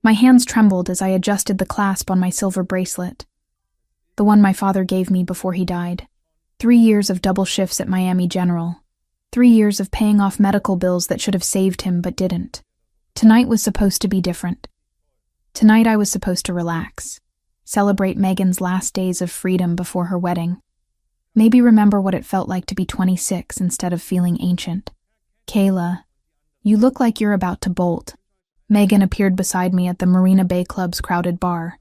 My hands trembled as I adjusted the clasp on my silver bracelet, the one my father gave me before he died. 3 years of double shifts at Miami General. 3 years of paying off medical bills that should have saved him but didn't. Tonight was supposed to be different. Tonight I was supposed to relax, celebrate Megan's last days of freedom before her wedding. Maybe remember what it felt like to be 26 instead of feeling ancient. Kayla, you look like you're about to bolt. Megan appeared beside me at the Marina Bay Club's crowded bar,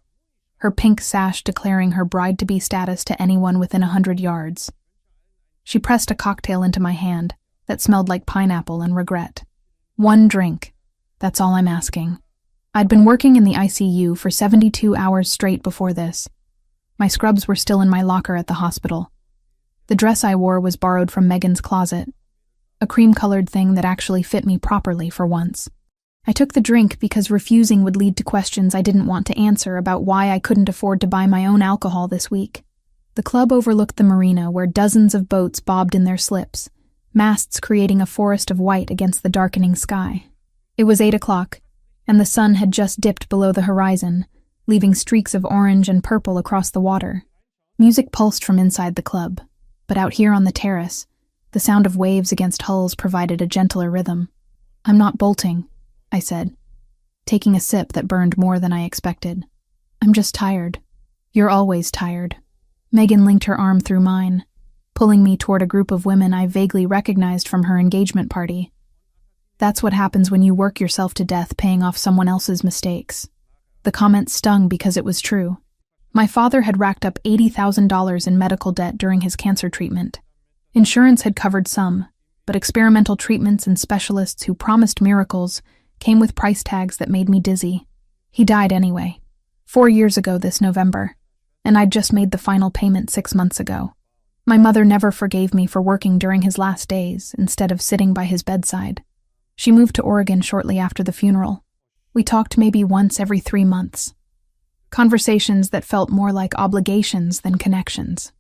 her pink sash declaring her bride-to-be status to anyone within 100 yards. She pressed a cocktail into my hand that smelled like pineapple and regret. 1 drink. That's all I'm asking. I'd been working in the ICU for 72 hours straight before this. My scrubs were still in my locker at the hospital. The dress I wore was borrowed from Megan's closet, a cream-colored thing that actually fit me properly for once. I took the drink because refusing would lead to questions I didn't want to answer about why I couldn't afford to buy my own alcohol this week. The club overlooked the marina where dozens of boats bobbed in their slips, masts creating a forest of white against the darkening sky. It was 8 o'clock, and the sun had just dipped below the horizon, leaving streaks of orange and purple across the water. Music pulsed from inside the club, but out here on the terrace, the sound of waves against hulls provided a gentler rhythm. "I'm not bolting," I said, taking a sip that burned more than I expected. "I'm just tired." "You're always tired." Megan linked her arm through mine, pulling me toward a group of women I vaguely recognized from her engagement party. "That's what happens when you work yourself to death paying off someone else's mistakes." The comment stung because it was true. My father had racked up $80,000 in medical debt during his cancer treatment. Insurance had covered some, but experimental treatments and specialists who promised miracles came with price tags that made me dizzy. He died anyway, 4 years ago this November, and I'd just made the final payment 6 months ago. My mother never forgave me for working during his last days instead of sitting by his bedside. She moved to Oregon shortly after the funeral. We talked maybe once every 3 months. Conversations that felt more like obligations than connections.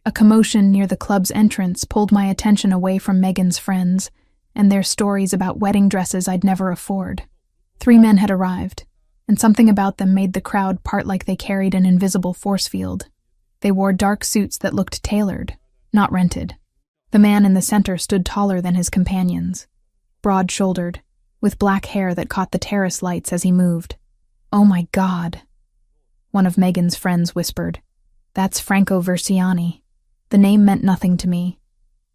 A commotion near the club's entrance pulled my attention away from Megan's friends and their stories about wedding dresses I'd never afford. 3 men had arrived, and something about them made the crowd part like they carried an invisible force field. They wore dark suits that looked tailored, not rented. The man in the center stood taller than his companions, broad-shouldered, with black hair that caught the terrace lights as he moved. "Oh my God," one of Megan's friends whispered. "That's Franco Versiani." The name meant nothing to me,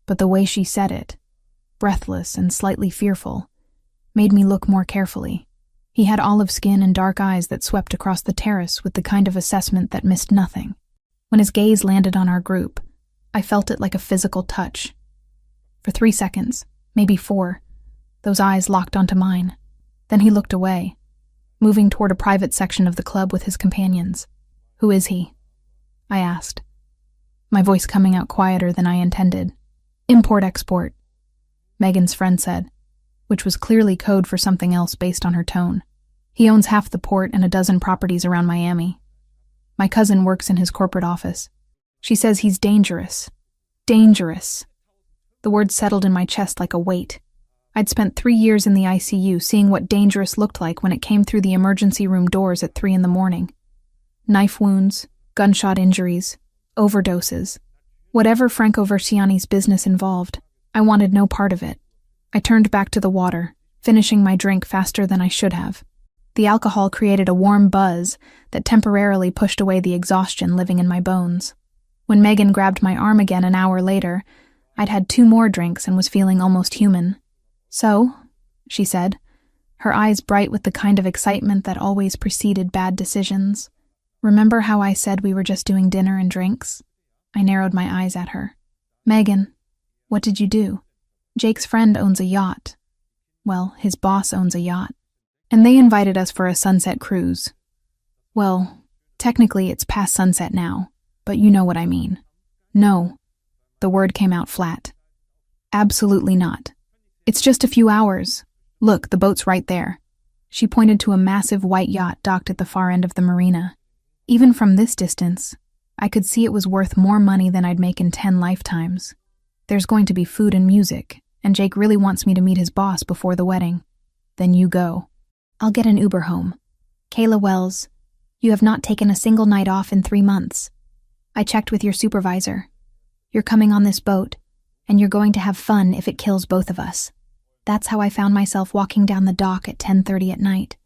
but the way she said it, breathless and slightly fearful, made me look more carefully. He had olive skin and dark eyes that swept across the terrace with the kind of assessment that missed nothing. When his gaze landed on our group, I felt it like a physical touch. For 3 seconds, maybe 4, those eyes locked onto mine. Then he looked away, moving toward a private section of the club with his companions. "Who is he?" I asked, my voice coming out quieter than I intended. "Import-export," Megan's friend said, which was clearly code for something else based on her tone. "He owns half the port and a dozen properties around Miami. My cousin works in his corporate office. She says he's dangerous. Dangerous." The word settled in my chest like a weight. I'd spent 3 years in the ICU seeing what dangerous looked like when it came through the emergency room doors at 3 a.m. Knife wounds, gunshot injuries, overdoses. Whatever Franco Versiani's business involved, I wanted no part of it. I turned back to the water, finishing my drink faster than I should have. The alcohol created a warm buzz that temporarily pushed away the exhaustion living in my bones. When Megan grabbed my arm again an hour later, I'd had 2 more drinks and was feeling almost human. "So," she said, her eyes bright with the kind of excitement that always preceded bad decisions. "Remember how I said we were just doing dinner and drinks?" I narrowed my eyes at her. "Megan, what did you do?" "Jake's friend owns a yacht. Well, his boss owns a yacht. And they invited us for a sunset cruise. Well, technically it's past sunset now, but you know what I mean." "No." The word came out flat. "Absolutely not. It's just a few hours. Look, the boat's right there." She pointed to a massive white yacht docked at the far end of the marina. Even from this distance, I could see it was worth more money than I'd make in 10 lifetimes. There's going to be food and music, and Jake really wants me to meet his boss before the wedding. "Then you go. I'll get an Uber home." Kayla Wells, you have not taken a single night off in 3 months. I checked with your supervisor. You're coming on this boat, and you're going to have fun if it kills both of us. That's how I found myself walking down the dock at 10:30 at night,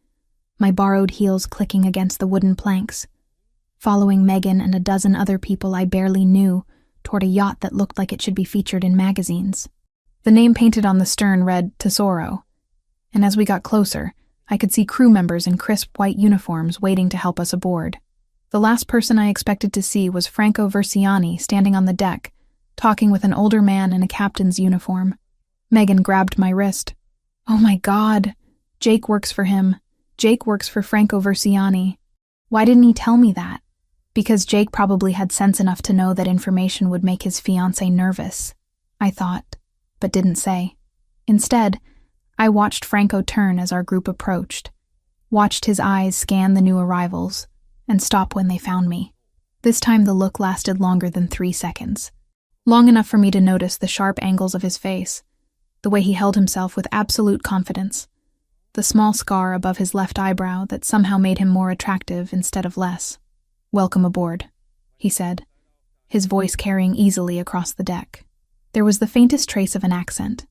my borrowed heels clicking against the wooden planks, following Megan and a dozen other people I barely knew toward a yacht that looked like it should be featured in magazines. The name painted on the stern read Tesoro, and as we got closer, I could see crew members in crisp white uniforms waiting to help us aboard. The last person I expected to see was Franco Versiani standing on the deck, talking with an older man in a captain's uniform. Megan grabbed my wrist. Oh my God! Jake works for him. Jake works for Franco Versiani. Why didn't he tell me that? Because Jake probably had sense enough to know that information would make his fiancée nervous, I thought, but didn't say. Instead, I watched Franco turn as our group approached, watched his eyes scan the new arrivals, and stop when they found me. This time the look lasted longer than 3 seconds. Long enough for me to notice the sharp angles of his face, the way he held himself with absolute confidence, the small scar above his left eyebrow that somehow made him more attractive instead of less. "Welcome aboard," he said, his voice carrying easily across the deck. There was the faintest trace of an accent.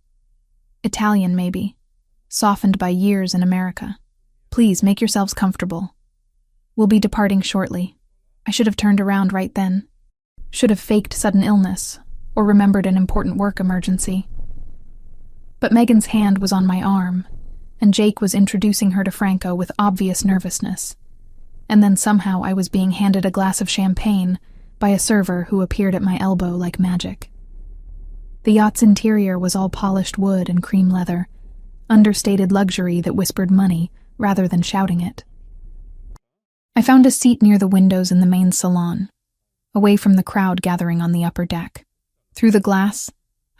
Italian, maybe, softened by years in America. "Please make yourselves comfortable. We'll be departing shortly." I should have turned around right then. Should have faked sudden illness, or remembered an important work emergency. But Megan's hand was on my arm, and Jake was introducing her to Franco with obvious nervousness. And then somehow I was being handed a glass of champagne by a server who appeared at my elbow like magic. The yacht's interior was all polished wood and cream leather, understated luxury that whispered money rather than shouting it. I found a seat near the windows in the main salon, away from the crowd gathering on the upper deck. Through the glass,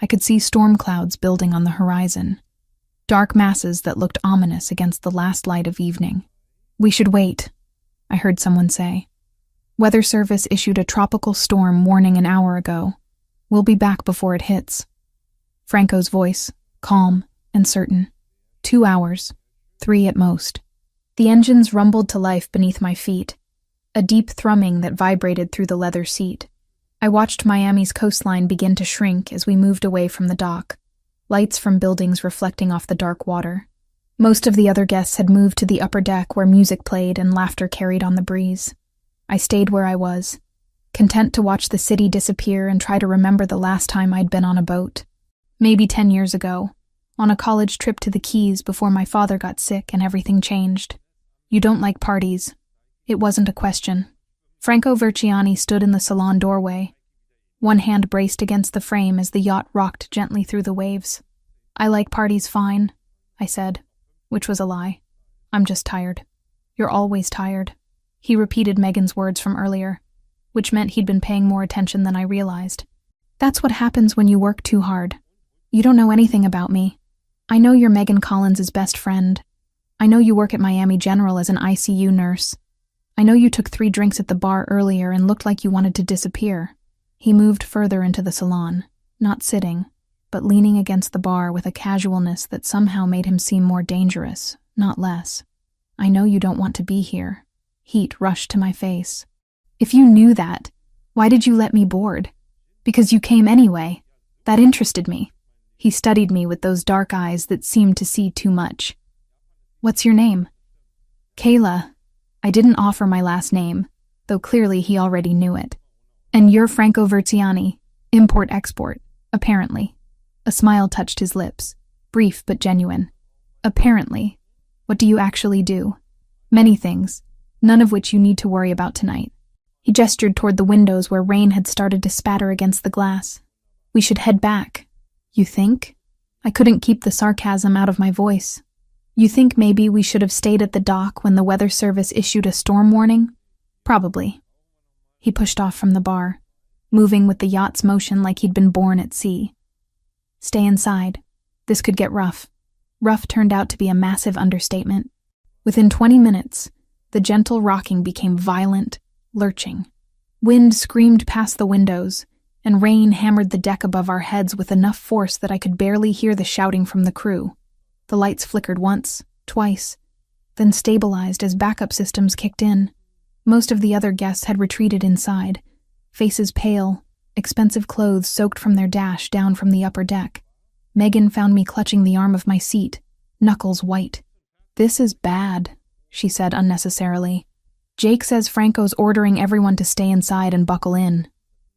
I could see storm clouds building on the horizon, dark masses that looked ominous against the last light of evening. "We should wait," I heard someone say. "Weather Service issued a tropical storm warning an hour ago. We'll be back before it hits." Franco's voice, calm and certain. 2 hours, 3 at most. The engines rumbled to life beneath my feet, a deep thrumming that vibrated through the leather seat. I watched Miami's coastline begin to shrink as we moved away from the dock, lights from buildings reflecting off the dark water. Most of the other guests had moved to the upper deck where music played and laughter carried on the breeze. I stayed where I was, content to watch the city disappear and try to remember the last time I'd been on a boat. Maybe 10 years ago, on a college trip to the Keys before my father got sick and everything changed. "You don't like parties." It wasn't a question. Franco Versiani stood in the salon doorway, one hand braced against the frame as the yacht rocked gently through the waves. "I like parties fine," I said, which was a lie. "I'm just tired." "You're always tired." He repeated Megan's words from earlier, which meant he'd been paying more attention than I realized. "That's what happens when you work too hard. You don't know anything about me. I know you're Megan Collins' best friend. I know you work at Miami General as an ICU nurse. I know you took 3 drinks at the bar earlier and looked like you wanted to disappear." He moved further into the salon, not sitting, but leaning against the bar with a casualness that somehow made him seem more dangerous, not less. "I know you don't want to be here." Heat rushed to my face. "If you knew that, why did you let me board?" "Because you came anyway. That interested me." He studied me with those dark eyes that seemed to see too much. "What's your name?" "Kayla." I didn't offer my last name, though clearly he already knew it. "And you're Franco Versiani, import-export, apparently." A smile touched his lips, brief but genuine. "Apparently. What do you actually do?" "Many things, none of which you need to worry about tonight." He gestured toward the windows where rain had started to spatter against the glass. "We should head back." "You think?" I couldn't keep the sarcasm out of my voice. "You think maybe we should have stayed at the dock when the Weather Service issued a storm warning?" "Probably." He pushed off from the bar, moving with the yacht's motion like he'd been born at sea. "Stay inside. This could get rough." Rough turned out to be a massive understatement. Within 20 minutes, the gentle rocking became violent, lurching. Wind screamed past the windows, and rain hammered the deck above our heads with enough force that I could barely hear the shouting from the crew. The lights flickered once, twice. then stabilized as backup systems kicked in. Most of the other guests had retreated inside, faces pale, expensive clothes soaked from their dash down from the upper deck. Megan found me clutching the arm of my seat, knuckles white. "This is bad," she said unnecessarily. "Jake says Franco's ordering everyone to stay inside and buckle in."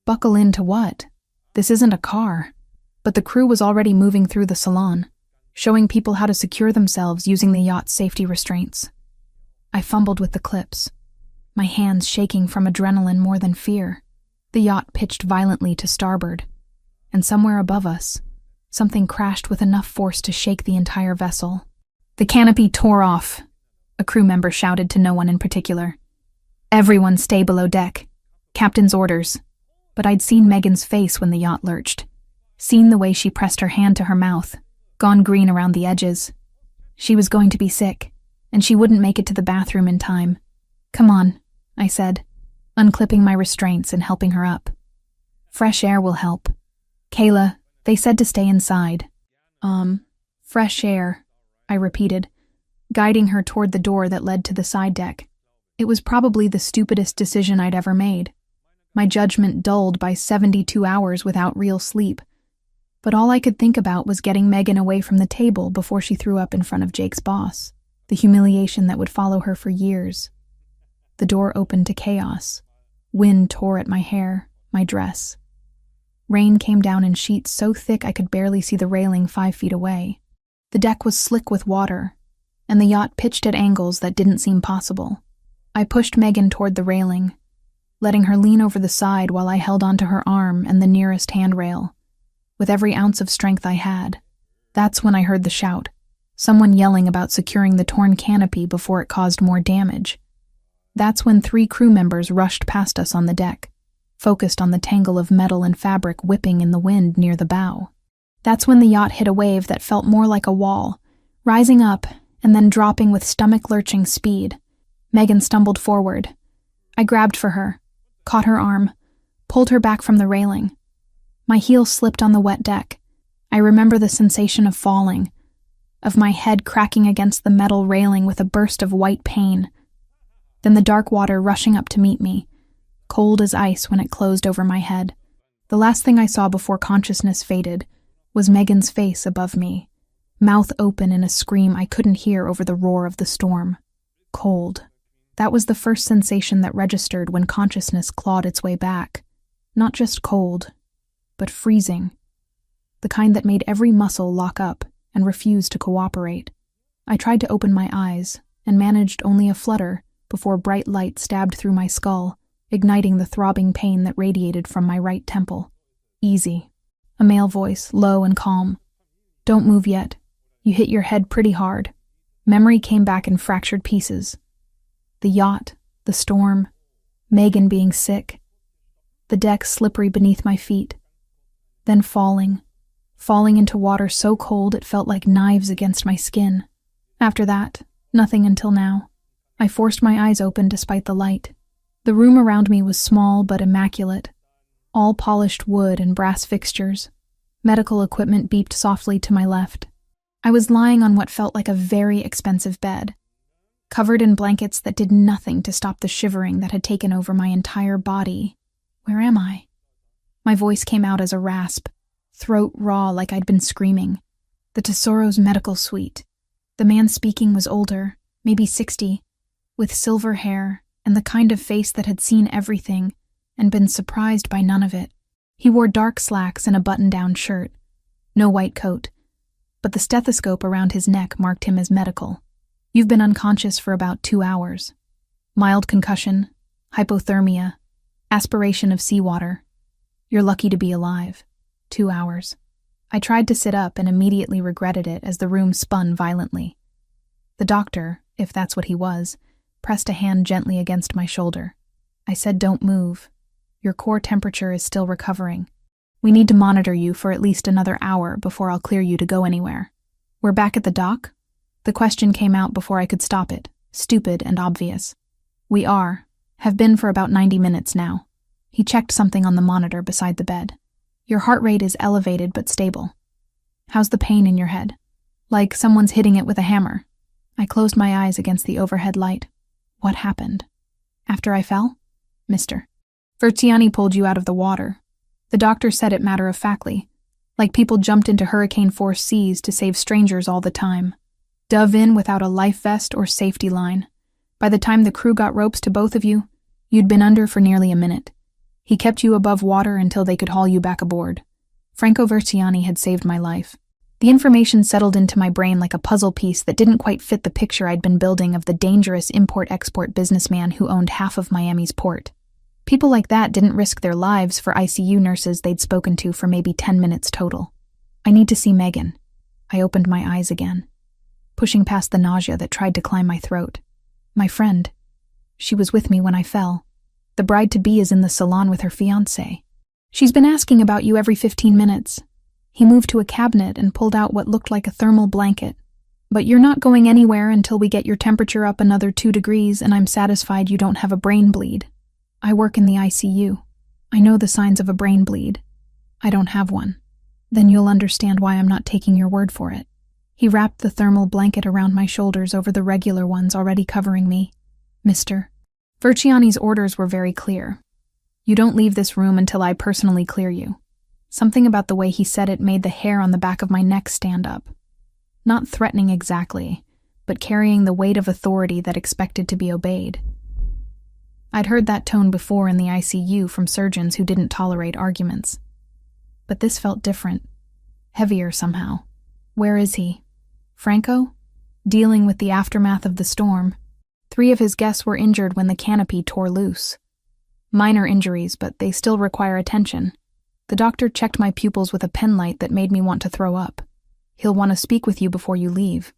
Buckle in to what? This isn't a car. But the crew was already moving through the salon, showing people how to secure themselves using the yacht's safety restraints. I fumbled with the clips, my hands shaking from adrenaline more than fear. The yacht pitched violently to starboard, and somewhere above us, something crashed with enough force to shake the entire vessel. "The canopy tore off," a crew member shouted to no one in particular. "Everyone stay below deck. Captain's orders." But I'd seen Megan's face when the yacht lurched, seen the way she pressed her hand to her mouth, gone green around the edges. She was going to be sick, and she wouldn't make it to the bathroom in time. "Come on," I said, unclipping my restraints and helping her up. "Fresh air will help. Kayla, they said to stay inside." Fresh air," I repeated, guiding her toward the door that led to the side deck. It was probably the stupidest decision I'd ever made. My judgment dulled by 72 hours without real sleep. But all I could think about was getting Megan away from the table before she threw up in front of Jake's boss, the humiliation that would follow her for years. The door opened to chaos. Wind tore at my hair, my dress. Rain came down in sheets so thick I could barely see the railing 5 feet away. The deck was slick with water, and the yacht pitched at angles that didn't seem possible. I pushed Megan toward the railing, letting her lean over the side while I held onto her arm and the nearest handrail, with every ounce of strength I had. That's when I heard the shout, someone yelling about securing the torn canopy before it caused more damage. That's when 3 crew members rushed past us on the deck, focused on the tangle of metal and fabric whipping in the wind near the bow. That's when the yacht hit a wave that felt more like a wall, rising up and then dropping with stomach-lurching speed. Megan stumbled forward. I grabbed for her, caught her arm, pulled her back from the railing. My heel slipped on the wet deck. I remember the sensation of falling, of my head cracking against the metal railing with a burst of white pain. Then the dark water rushing up to meet me, cold as ice when it closed over my head. The last thing I saw before consciousness faded was Megan's face above me, mouth open in a scream I couldn't hear over the roar of the storm. Cold. That was the first sensation that registered when consciousness clawed its way back. Not just cold, but freezing. The kind that made every muscle lock up and refuse to cooperate. I tried to open my eyes and managed only a flutter before bright light stabbed through my skull, igniting the throbbing pain that radiated from my right temple. "Easy." A male voice, low and calm. "Don't move yet. You hit your head pretty hard." Memory came back in fractured pieces. The yacht, the storm, Megan being sick, the deck slippery beneath my feet. Then falling into water so cold it felt like knives against my skin. After that, nothing until now. I forced my eyes open despite the light. The room around me was small but immaculate, all polished wood and brass fixtures. Medical equipment beeped softly to my left. I was lying on what felt like a very expensive bed, covered in blankets that did nothing to stop the shivering that had taken over my entire body. Where am I? My voice came out as a rasp, throat raw like I'd been screaming. The Tesoro's medical suite. The man speaking was older, maybe 60, with silver hair and the kind of face that had seen everything and been surprised by none of it. He wore dark slacks and a button-down shirt. No white coat, but the stethoscope around his neck marked him as medical. "You've been unconscious for about 2 hours. Mild concussion, hypothermia, aspiration of seawater. You're lucky to be alive. 2 hours." I tried to sit up and immediately regretted it as the room spun violently. The doctor, if that's what he was, pressed a hand gently against my shoulder. I said, "Don't move. Your core temperature is still recovering. We need to monitor you for at least another hour before I'll clear you to go anywhere." "We're back at the dock?" The question came out before I could stop it, stupid and obvious. "We are. Have been for about 90 minutes now." He checked something on the monitor beside the bed. "Your heart rate is elevated but stable. How's the pain in your head? Like someone's hitting it with a hammer." I closed my eyes against the overhead light. What happened? After I fell? Mr. Verziani pulled you out of the water. The doctor said it matter-of-factly, like people jumped into hurricane-force seas to save strangers all the time. Dove in without a life vest or safety line. By the time the crew got ropes to both of you, you'd been under for nearly a minute. He kept you above water until they could haul you back aboard. Franco Verziani had saved my life. The information settled into my brain like a puzzle piece that didn't quite fit the picture I'd been building of the dangerous import-export businessman who owned half of Miami's port. People like that didn't risk their lives for ICU nurses they'd spoken to for maybe 10 minutes total. I need to see Megan. I opened my eyes again, pushing past the nausea that tried to climb my throat. My friend. She was with me when I fell. The bride-to-be is in the salon with her fiancé. She's been asking about you every 15 minutes. He moved to a cabinet and pulled out what looked like a thermal blanket. But you're not going anywhere until we get your temperature up another 2 degrees and I'm satisfied you don't have a brain bleed. I work in the ICU. I know the signs of a brain bleed. I don't have one. Then you'll understand why I'm not taking your word for it. He wrapped the thermal blanket around my shoulders over the regular ones already covering me. Mr. Verziani's orders were very clear. You don't leave this room until I personally clear you. Something about the way he said it made the hair on the back of my neck stand up. Not threatening exactly, but carrying the weight of authority that expected to be obeyed. I'd heard that tone before in the ICU from surgeons who didn't tolerate arguments. But this felt different, heavier somehow. Where is he? Franco? Dealing with the aftermath of the storm. 3 of his guests were injured when the canopy tore loose. Minor injuries, but they still require attention. The doctor checked my pupils with a penlight that made me want to throw up. He'll want to speak with you before you leave.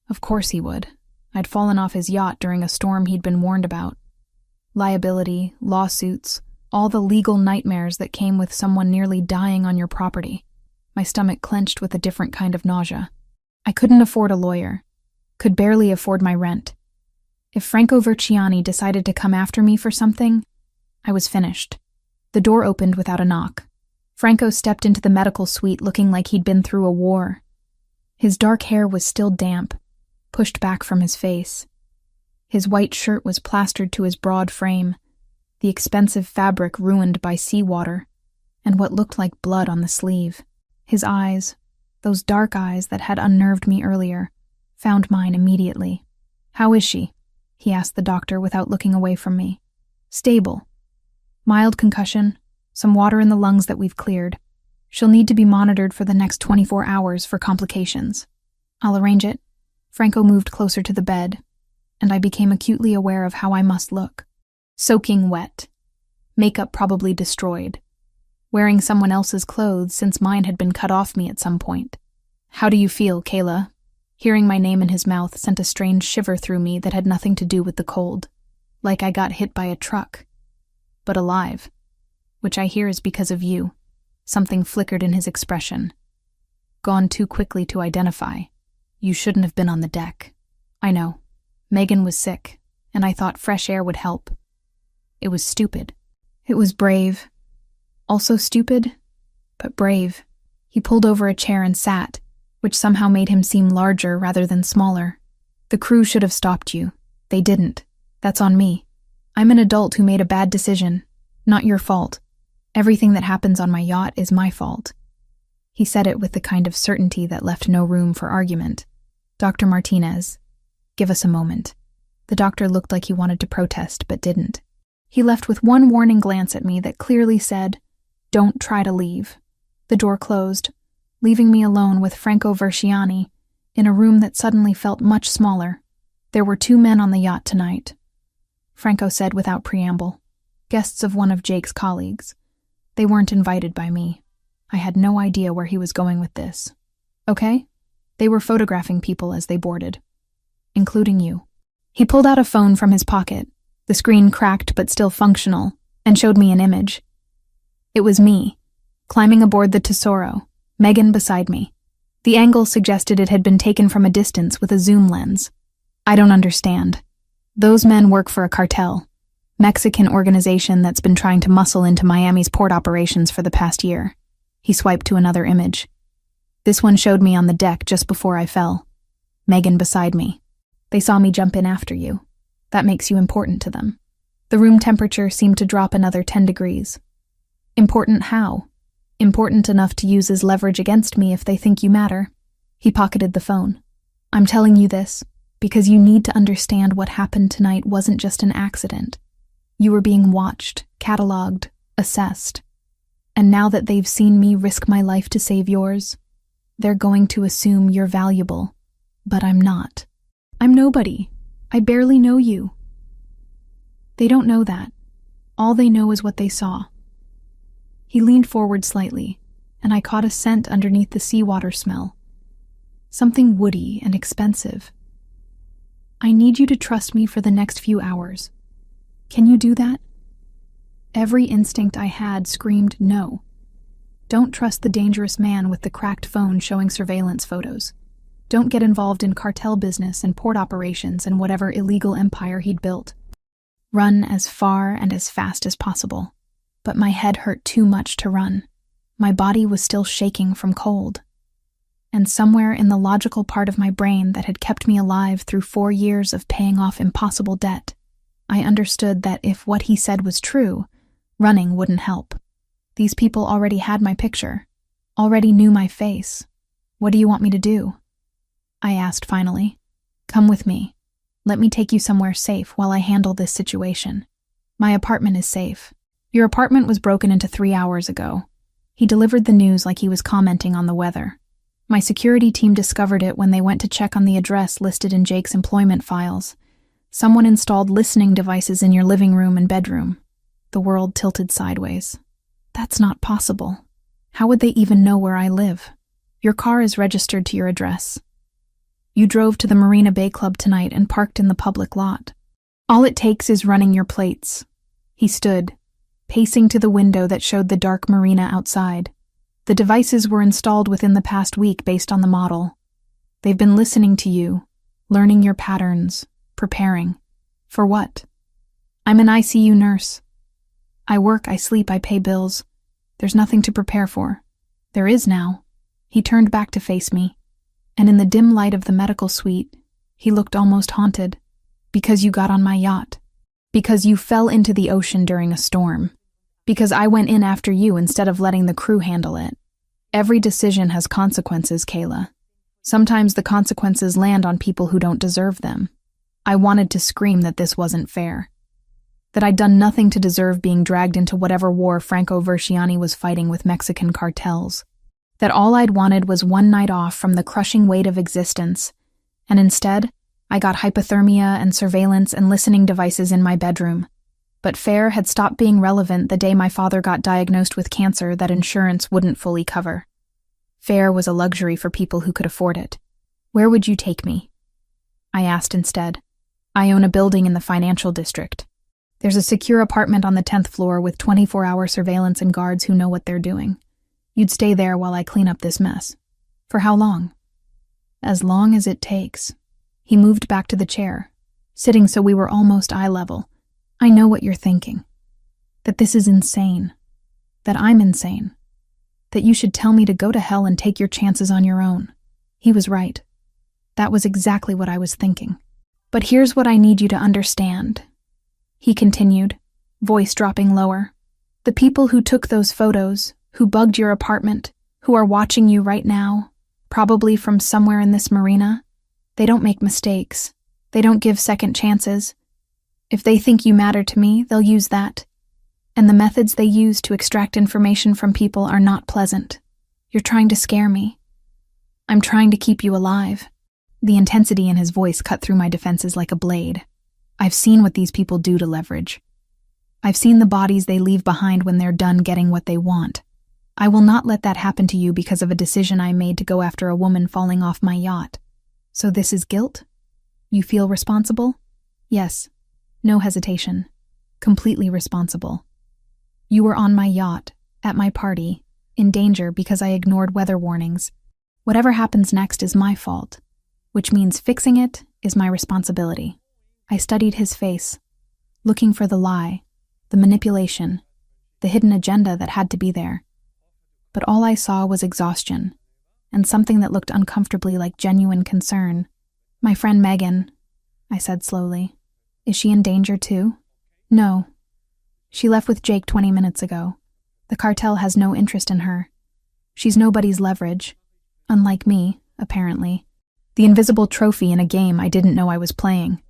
Of course he would. I'd fallen off his yacht during a storm he'd been warned about. Liability, lawsuits, all the legal nightmares that came with someone nearly dying on your property. My stomach clenched with a different kind of nausea. I couldn't afford a lawyer. Could barely afford my rent. If Franco Verziani decided to come after me for something, I was finished. The door opened without a knock. Franco stepped into the medical suite looking like he'd been through a war. His dark hair was still damp, pushed back from his face. His white shirt was plastered to his broad frame, the expensive fabric ruined by seawater, and what looked like blood on the sleeve. His eyes, those dark eyes that had unnerved me earlier, found mine immediately. "How is she?" he asked the doctor without looking away from me. "Stable. Mild concussion, some water in the lungs that we've cleared. She'll need to be monitored for the next 24 hours for complications. I'll arrange it." Franco moved closer to the bed, and I became acutely aware of how I must look. Soaking wet. Makeup probably destroyed. Wearing someone else's clothes since mine had been cut off me at some point. "How do you feel, Kayla?" Hearing my name in his mouth sent a strange shiver through me that had nothing to do with the cold. Like I got hit by a truck. But alive. Which I hear is because of you. Something flickered in his expression. Gone too quickly to identify. You shouldn't have been on the deck. I know. Megan was sick, and I thought fresh air would help. It was stupid. It was brave. Also stupid, but brave. He pulled over a chair and sat, which somehow made him seem larger rather than smaller. "The crew should have stopped you. They didn't. That's on me. I'm an adult who made a bad decision. Not your fault. Everything that happens on my yacht is my fault." He said it with the kind of certainty that left no room for argument. "Dr. Martinez, give us a moment." The doctor looked like he wanted to protest, but didn't. He left with one warning glance at me that clearly said, "Don't try to leave." The door closed, leaving me alone with Franco Verziani in a room that suddenly felt much smaller. There were 2 men on the yacht tonight. Franco said without preamble, guests of one of Jake's colleagues. They weren't invited by me. I had no idea where he was going with this. "Okay?" They were photographing people as they boarded. "Including you." He pulled out a phone from his pocket, the screen cracked but still functional, and showed me an image. It was me, climbing aboard the Tesoro, Megan beside me. The angle suggested it had been taken from a distance with a zoom lens. "I don't understand. Those men work for a cartel. Mexican organization that's been trying to muscle into Miami's port operations for the past year." He swiped to another image. This one showed me on the deck just before I fell. Megan beside me. They saw me jump in after you. That makes you important to them. The room temperature seemed to drop another 10 degrees. Important how? Important enough to use as leverage against me if they think you matter. He pocketed the phone. I'm telling you this because you need to understand what happened tonight wasn't just an accident. You were being watched, cataloged, assessed. And now that they've seen me risk my life to save yours, they're going to assume you're valuable. But I'm not. I'm nobody. I barely know you. They don't know that. All they know is what they saw. He leaned forward slightly, and I caught a scent underneath the seawater smell. Something woody and expensive. I need you to trust me for the next few hours. Can you do that? Every instinct I had screamed no. Don't trust the dangerous man with the cracked phone showing surveillance photos. Don't get involved in cartel business and port operations and whatever illegal empire he'd built. Run as far and as fast as possible. But my head hurt too much to run. My body was still shaking from cold. And somewhere in the logical part of my brain that had kept me alive through 4 years of paying off impossible debt, I understood that if what he said was true, running wouldn't help. These people already had my picture, already knew my face. What do you want me to do? I asked finally. Come with me. Let me take you somewhere safe while I handle this situation. My apartment is safe. Your apartment was broken into 3 hours ago. He delivered the news like he was commenting on the weather. My security team discovered it when they went to check on the address listed in Jake's employment files. Someone installed listening devices in your living room and bedroom. The world tilted sideways. That's not possible. How would they even know where I live? Your car is registered to your address. You drove to the Marina Bay Club tonight and parked in the public lot. All it takes is running your plates. He stood, pacing to the window that showed the dark marina outside. The devices were installed within the past week based on the model. They've been listening to you, learning your patterns, preparing. For what? I'm an ICU nurse. I work, I sleep, I pay bills. There's nothing to prepare for. There is now. He turned back to face me, and in the dim light of the medical suite, he looked almost haunted. Because you got on my yacht. Because you fell into the ocean during a storm. Because I went in after you instead of letting the crew handle it. Every decision has consequences, Kayla. Sometimes the consequences land on people who don't deserve them. I wanted to scream that this wasn't fair. That I'd done nothing to deserve being dragged into whatever war Franco Versiani was fighting with Mexican cartels. That all I'd wanted was one night off from the crushing weight of existence, and instead, I got hypothermia and surveillance and listening devices in my bedroom. But fair had stopped being relevant the day my father got diagnosed with cancer that insurance wouldn't fully cover. Fair was a luxury for people who could afford it. Where would you take me? I asked instead. I own a building in the financial district. There's a secure apartment on the 10th floor with 24-hour surveillance and guards who know what they're doing. You'd stay there while I clean up this mess. For how long? As long as it takes. He moved back to the chair, sitting so we were almost eye level. I know what you're thinking. That this is insane. That I'm insane. That you should tell me to go to hell and take your chances on your own. He was right. That was exactly what I was thinking. But here's what I need you to understand. He continued, voice dropping lower. The people who took those photos, who bugged your apartment, who are watching you right now, probably from somewhere in this marina, they don't make mistakes. They don't give second chances. If they think you matter to me, they'll use that. And the methods they use to extract information from people are not pleasant. You're trying to scare me. I'm trying to keep you alive. The intensity in his voice cut through my defenses like a blade. I've seen what these people do to leverage. I've seen the bodies they leave behind when they're done getting what they want. I will not let that happen to you because of a decision I made to go after a woman falling off my yacht. So this is guilt? You feel responsible? Yes. No hesitation. Completely responsible. You were on my yacht, at my party, in danger because I ignored weather warnings. Whatever happens next is my fault, which means fixing it is my responsibility. I studied his face, looking for the lie, the manipulation, the hidden agenda that had to be there. But all I saw was exhaustion, and something that looked uncomfortably like genuine concern. My friend Megan, I said slowly. Is she in danger too? No. She left with Jake 20 minutes ago. The cartel has no interest in her. She's nobody's leverage. Unlike me, apparently. The invisible trophy in a game I didn't know I was playing.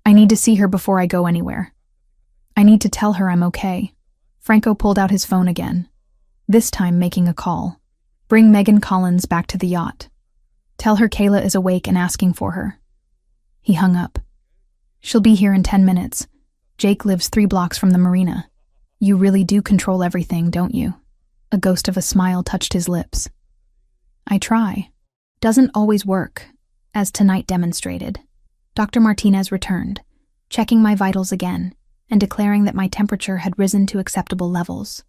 I need to see her before I go anywhere. I need to tell her I'm okay. Franco pulled out his phone again, this time making a call. Bring Megan Collins back to the yacht. Tell her Kayla is awake and asking for her. He hung up. She'll be here in 10 minutes. Jake lives 3 blocks from the marina. You really do control everything, don't you? A ghost of a smile touched his lips. I try. Doesn't always work, as tonight demonstrated. Dr. Martinez returned, checking my vitals again, and declaring that my temperature had risen to acceptable levels.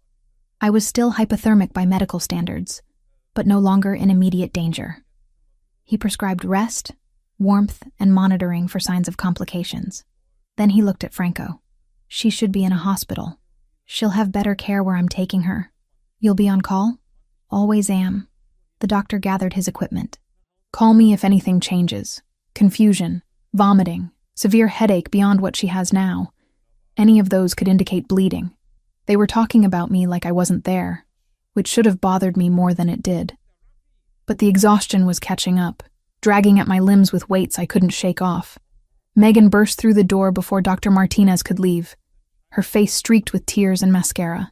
I was still hypothermic by medical standards, but no longer in immediate danger. He prescribed rest, warmth, and monitoring for signs of complications. Then he looked at Franco. She should be in a hospital. She'll have better care where I'm taking her. You'll be on call? Always am. The doctor gathered his equipment. Call me if anything changes. Confusion, vomiting, severe headache beyond what she has now. Any of those could indicate bleeding. They were talking about me like I wasn't there, which should have bothered me more than it did. But the exhaustion was catching up, dragging at my limbs with weights I couldn't shake off. Megan burst through the door before Dr. Martinez could leave, her face streaked with tears and mascara.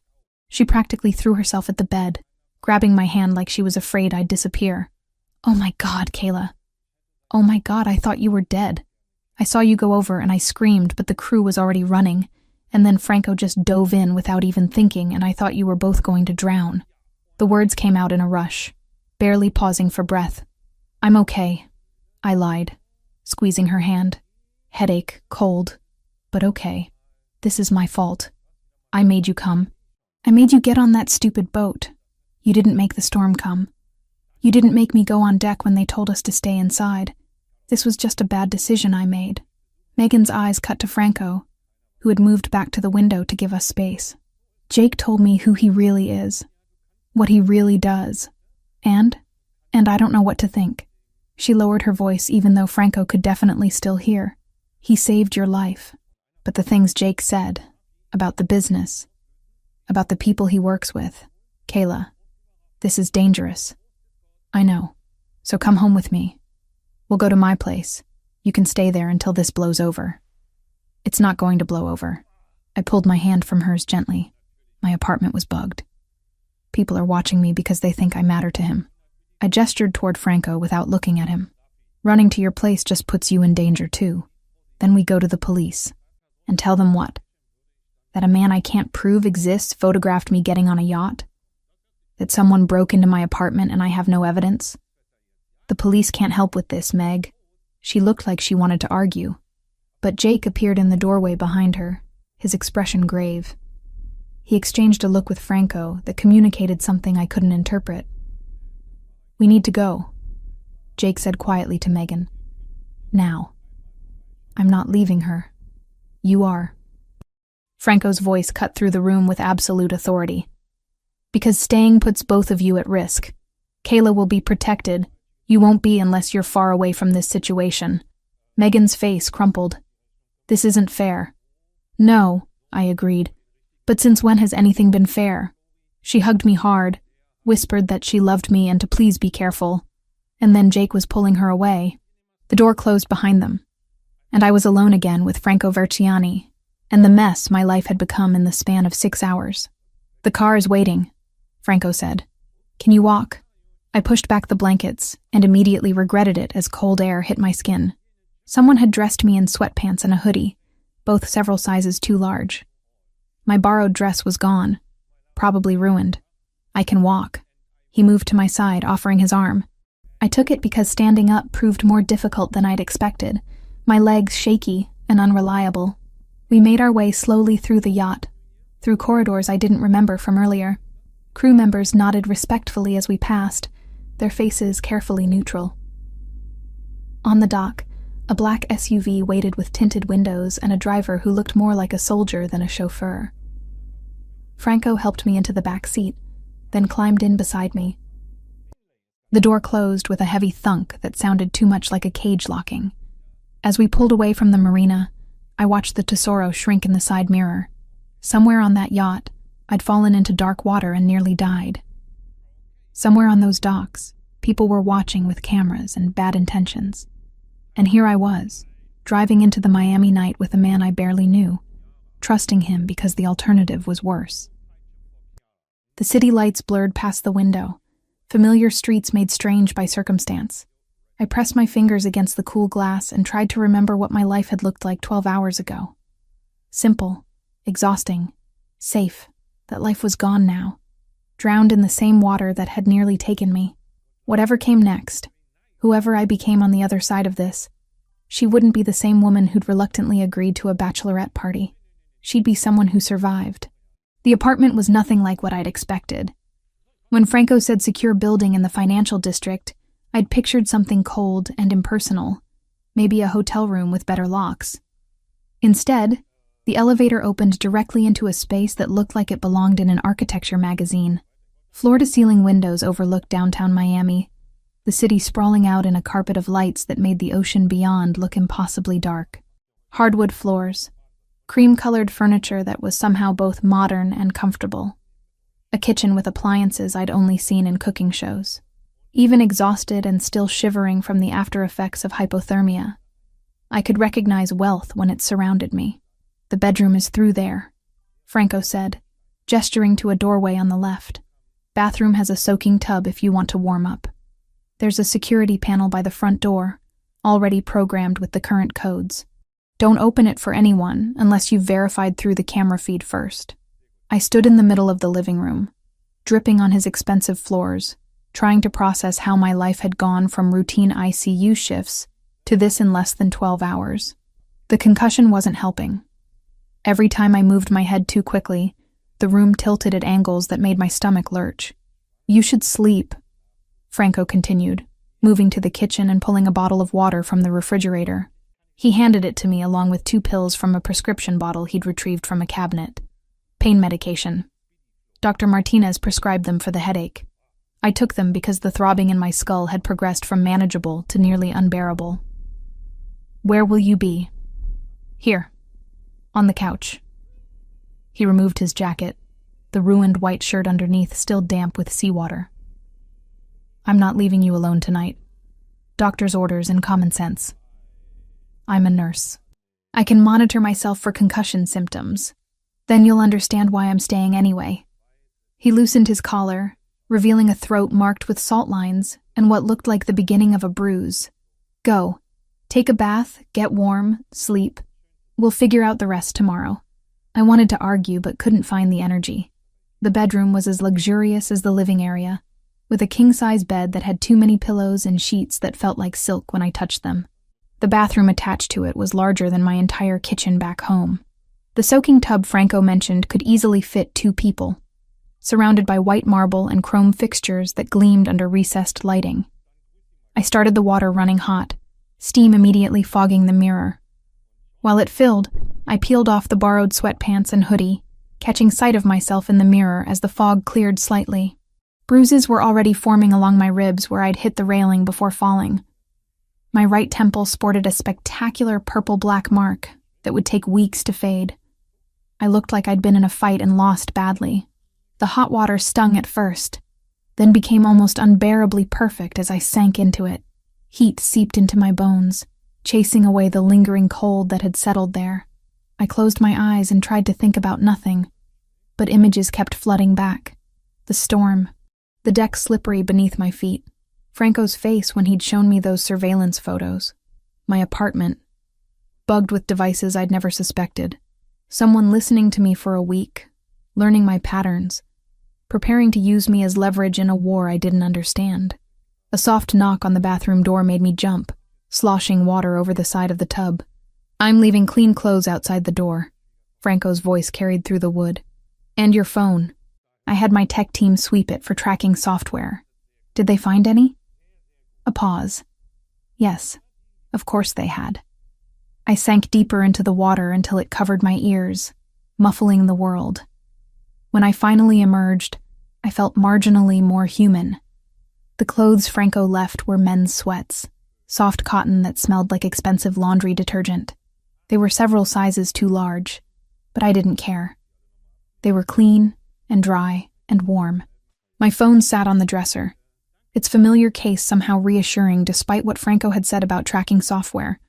She practically threw herself at the bed, grabbing my hand like she was afraid I'd disappear. Oh my God, Kayla. Oh my God, I thought you were dead. I saw you go over and I screamed, but the crew was already running, and then Franco just dove in without even thinking, and I thought you were both going to drown. The words came out in a rush, barely pausing for breath. I'm okay, I lied, squeezing her hand. Headache, cold, but okay. This is my fault. I made you come. I made you get on that stupid boat. You didn't make the storm come. You didn't make me go on deck when they told us to stay inside. This was just a bad decision I made. Megan's eyes cut to Franco, who had moved back to the window to give us space. Jake told me who he really is, what he really does, and I don't know what to think. She lowered her voice even though Franco could definitely still hear. He saved your life, but the things Jake said, about the business, about the people he works with, Kayla, this is dangerous. I know, so come home with me. We'll go to my place. You can stay there until this blows over. It's not going to blow over. I pulled my hand from hers gently. My apartment was bugged. People are watching me because they think I matter to him. I gestured toward Franco without looking at him. Running to your place just puts you in danger too. Then we go to the police. And tell them what? That a man I can't prove exists photographed me getting on a yacht? That someone broke into my apartment and I have no evidence? The police can't help with this, Meg. She looked like she wanted to argue. But Jake appeared in the doorway behind her, his expression grave. He exchanged a look with Franco that communicated something I couldn't interpret. We need to go, Jake said quietly to Megan. Now. I'm not leaving her. You are. Franco's voice cut through the room with absolute authority. Because staying puts both of you at risk. Kayla will be protected. You won't be unless you're far away from this situation. Megan's face crumpled. This isn't fair. No, I agreed. But since when has anything been fair? She hugged me hard, whispered that she loved me and to please be careful. And then Jake was pulling her away. The door closed behind them. And I was alone again with Franco Verciani, and the mess my life had become in the span of 6 hours. The car is waiting, Franco said. Can you walk? I pushed back the blankets and immediately regretted it as cold air hit my skin. Someone had dressed me in sweatpants and a hoodie, both several sizes too large. My borrowed dress was gone, probably ruined. I can walk. He moved to my side, offering his arm. I took it because standing up proved more difficult than I'd expected, my legs shaky and unreliable. We made our way slowly through the yacht, through corridors I didn't remember from earlier. Crew members nodded respectfully as we passed, their faces carefully neutral. On the dock, a black SUV waited with tinted windows and a driver who looked more like a soldier than a chauffeur. Franco helped me into the back seat, then climbed in beside me. The door closed with a heavy thunk that sounded too much like a cage locking. As we pulled away from the marina, I watched the Tesoro shrink in the side mirror. Somewhere on that yacht, I'd fallen into dark water and nearly died. Somewhere on those docks, people were watching with cameras and bad intentions. And here I was, driving into the Miami night with a man I barely knew, trusting him because the alternative was worse. The city lights blurred past the window, familiar streets made strange by circumstance. I pressed my fingers against the cool glass and tried to remember what my life had looked like 12 hours ago. Simple, exhausting, safe, that life was gone now, drowned in the same water that had nearly taken me. Whatever came next, whoever I became on the other side of this, she wouldn't be the same woman who'd reluctantly agreed to a bachelorette party. She'd be someone who survived. The apartment was nothing like what I'd expected. When Franco said secure building in the financial district, I'd pictured something cold and impersonal, maybe a hotel room with better locks. Instead, the elevator opened directly into a space that looked like it belonged in an architecture magazine. Floor-to-ceiling windows overlooked downtown Miami, the city sprawling out in a carpet of lights that made the ocean beyond look impossibly dark. Hardwood floors, cream-colored furniture that was somehow both modern and comfortable. A kitchen with appliances I'd only seen in cooking shows. Even exhausted and still shivering from the after-effects of hypothermia, I could recognize wealth when it surrounded me. "The bedroom is through there," Franco said, gesturing to a doorway on the left. "Bathroom has a soaking tub if you want to warm up. There's a security panel by the front door, already programmed with the current codes. Don't open it for anyone unless you've verified through the camera feed first." I stood in the middle of the living room, dripping on his expensive floors, trying to process how my life had gone from routine ICU shifts to this in less than 12 hours. The concussion wasn't helping. Every time I moved my head too quickly, the room tilted at angles that made my stomach lurch. "You should sleep," Franco continued, moving to the kitchen and pulling a bottle of water from the refrigerator. He handed it to me along with 2 pills from a prescription bottle he'd retrieved from a cabinet. Pain medication. Dr. Martinez prescribed them for the headache. I took them because the throbbing in my skull had progressed from manageable to nearly unbearable. "Where will you be?" "Here. On the couch." He removed his jacket, the ruined white shirt underneath still damp with seawater. "I'm not leaving you alone tonight. Doctor's orders and common sense. I'm a nurse. I can monitor myself for concussion symptoms. Then you'll understand why I'm staying anyway." He loosened his collar, revealing a throat marked with salt lines and what looked like the beginning of a bruise. "Go. Take a bath, get warm, sleep. We'll figure out the rest tomorrow." I wanted to argue but couldn't find the energy. The bedroom was as luxurious as the living area, with a king-size bed that had too many pillows and sheets that felt like silk when I touched them. The bathroom attached to it was larger than my entire kitchen back home. The soaking tub Franco mentioned could easily fit 2 people, surrounded by white marble and chrome fixtures that gleamed under recessed lighting. I started the water running hot, steam immediately fogging the mirror. While it filled, I peeled off the borrowed sweatpants and hoodie, catching sight of myself in the mirror as the fog cleared slightly. Bruises were already forming along my ribs where I'd hit the railing before falling. My right temple sported a spectacular purple-black mark that would take weeks to fade. I looked like I'd been in a fight and lost badly. The hot water stung at first, then became almost unbearably perfect as I sank into it. Heat seeped into my bones, chasing away the lingering cold that had settled there. I closed my eyes and tried to think about nothing, but images kept flooding back. The storm, the deck slippery beneath my feet, Franco's face when he'd shown me those surveillance photos, my apartment, bugged with devices I'd never suspected, someone listening to me for a week, learning my patterns, preparing to use me as leverage in a war I didn't understand. A soft knock on the bathroom door made me jump, sloshing water over the side of the tub. "I'm leaving clean clothes outside the door," Franco's voice carried through the wood. "And your phone. I had my tech team sweep it for tracking software. Did they find any?" A pause. Yes, of course they had. I sank deeper into the water until it covered my ears, muffling the world. When I finally emerged, I felt marginally more human. The clothes Franco left were men's sweats, soft cotton that smelled like expensive laundry detergent. They were several sizes too large, but I didn't care. They were clean and dry and warm. My phone sat on the dresser, its familiar case somehow reassuring despite what Franco had said about tracking software.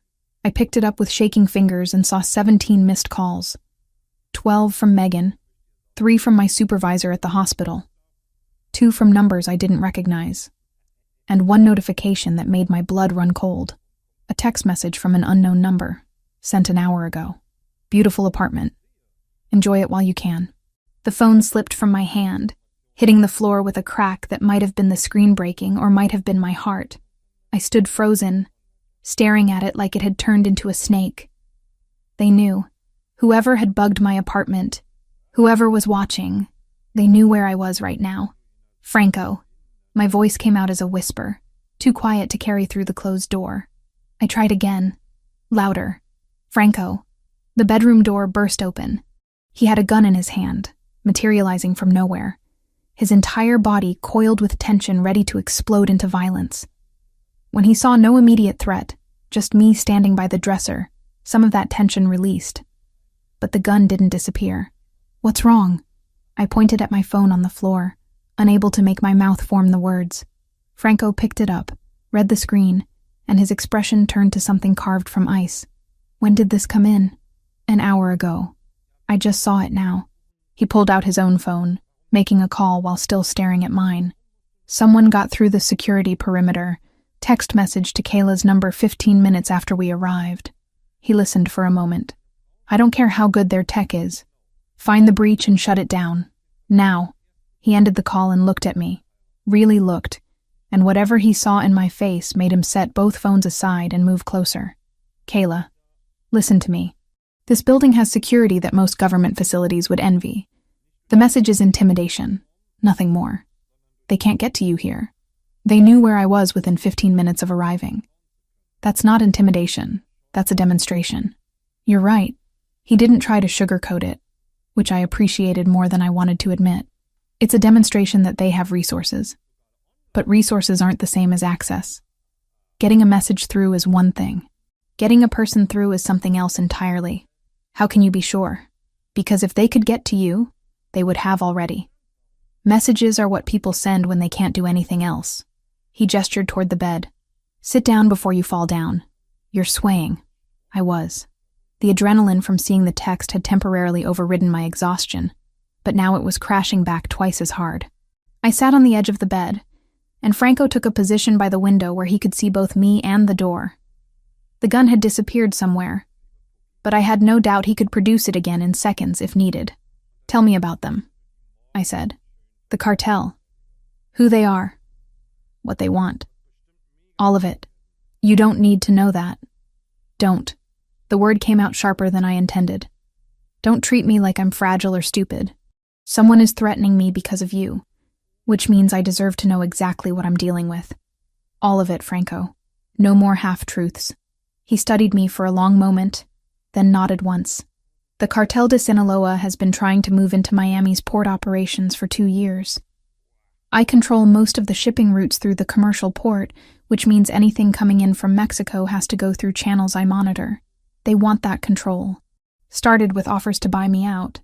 I picked it up with shaking fingers and saw 17 missed calls. 12 from Megan, 3 from my supervisor at the hospital, 2 from numbers I didn't recognize, and 1 notification that made my blood run cold. A text message from an unknown number, sent an hour ago. Beautiful apartment. Enjoy it while you can. The phone slipped from my hand, hitting the floor with a crack that might have been the screen breaking or might have been my heart. I stood frozen, staring at it like it had turned into a snake. They knew. Whoever had bugged my apartment, whoever was watching, they knew where I was right now. Franco. My voice came out as a whisper, too quiet to carry through the closed door. I tried again, louder. Franco. The bedroom door burst open. He had a gun in his hand, materializing from nowhere. His entire body coiled with tension, ready to explode into violence. When he saw no immediate threat, just me standing by the dresser, some of that tension released. But the gun didn't disappear. What's wrong? I pointed at my phone on the floor, unable to make my mouth form the words. Franco picked it up, read the screen, and his expression turned to something carved from ice. When did this come in? An hour ago. I just saw it now. He pulled out his own phone, making a call while still staring at mine. Someone got through the security perimeter. Text message to Kayla's number 15 minutes after we arrived. He listened for a moment. I don't care how good their tech is. Find the breach and shut it down. Now. He ended the call and looked at me. Really looked. And whatever he saw in my face made him set both phones aside and move closer. Kayla, listen to me. This building has security that most government facilities would envy. The message is intimidation, nothing more. They can't get to you here. They knew where I was within 15 minutes of arriving. That's not intimidation. That's a demonstration. You're right. He didn't try to sugarcoat it, which I appreciated more than I wanted to admit. It's a demonstration that they have resources. But resources aren't the same as access. Getting a message through is one thing. Getting a person through is something else entirely. How can you be sure? Because if they could get to you, they would have already. Messages are what people send when they can't do anything else. He gestured toward the bed. Sit down before you fall down. You're swaying. I was. The adrenaline from seeing the text had temporarily overridden my exhaustion, but now it was crashing back twice as hard. I sat on the edge of the bed, and Franco took a position by the window where he could see both me and the door. The gun had disappeared somewhere, but I had no doubt he could produce it again in seconds if needed. Tell me about them, I said. The cartel. Who they are. What they want. All of it. You don't need to know that. Don't. The word came out sharper than I intended. Don't treat me like I'm fragile or stupid. Someone is threatening me because of you, which means I deserve to know exactly what I'm dealing with. All of it, Franco. No more half-truths. He studied me for a long moment, then nodded once. The Cartel de Sinaloa has been trying to move into Miami's port operations for 2 years. I control most of the shipping routes through the commercial port, which means anything coming in from Mexico has to go through channels I monitor. They want that control. Started with offers to buy me out,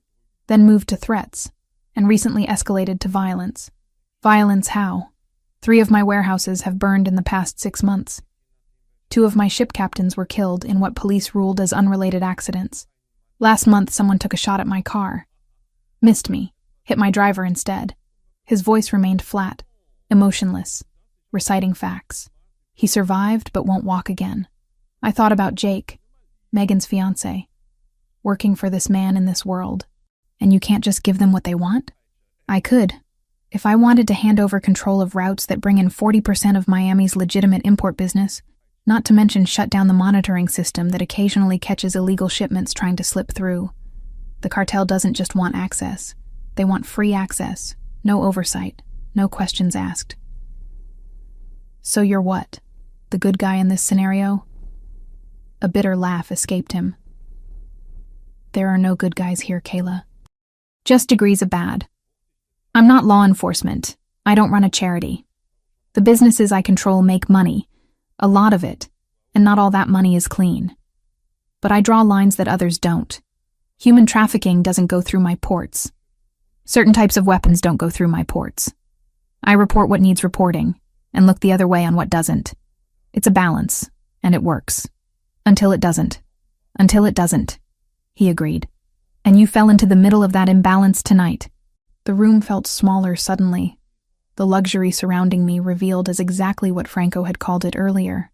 then moved to threats, and recently escalated to violence. Violence how? 3 of my warehouses have burned in the past 6 months. 2 of my ship captains were killed in what police ruled as unrelated accidents. Last month, someone took a shot at my car. Missed me, hit my driver instead. His voice remained flat, emotionless, reciting facts. He survived but won't walk again. I thought about Jake, Megan's fiancé, working for this man in this world. And you can't just give them what they want? I could. If I wanted to hand over control of routes that bring in 40% of Miami's legitimate import business, not to mention shut down the monitoring system that occasionally catches illegal shipments trying to slip through. The cartel doesn't just want access. They want free access, no oversight, no questions asked. So you're what? The good guy in this scenario? A bitter laugh escaped him. There are no good guys here, Kayla. Just degrees of bad. I'm not law enforcement. I don't run a charity. The businesses I control make money. A lot of it, and not all that money is clean. But I draw lines that others don't. Human trafficking doesn't go through my ports. Certain types of weapons don't go through my ports. I report what needs reporting, and look the other way on what doesn't. It's a balance, and it works. Until it doesn't. Until it doesn't, he agreed. And you fell into the middle of that imbalance tonight. The room felt smaller suddenly. The luxury surrounding me revealed as exactly what Franco had called it earlier.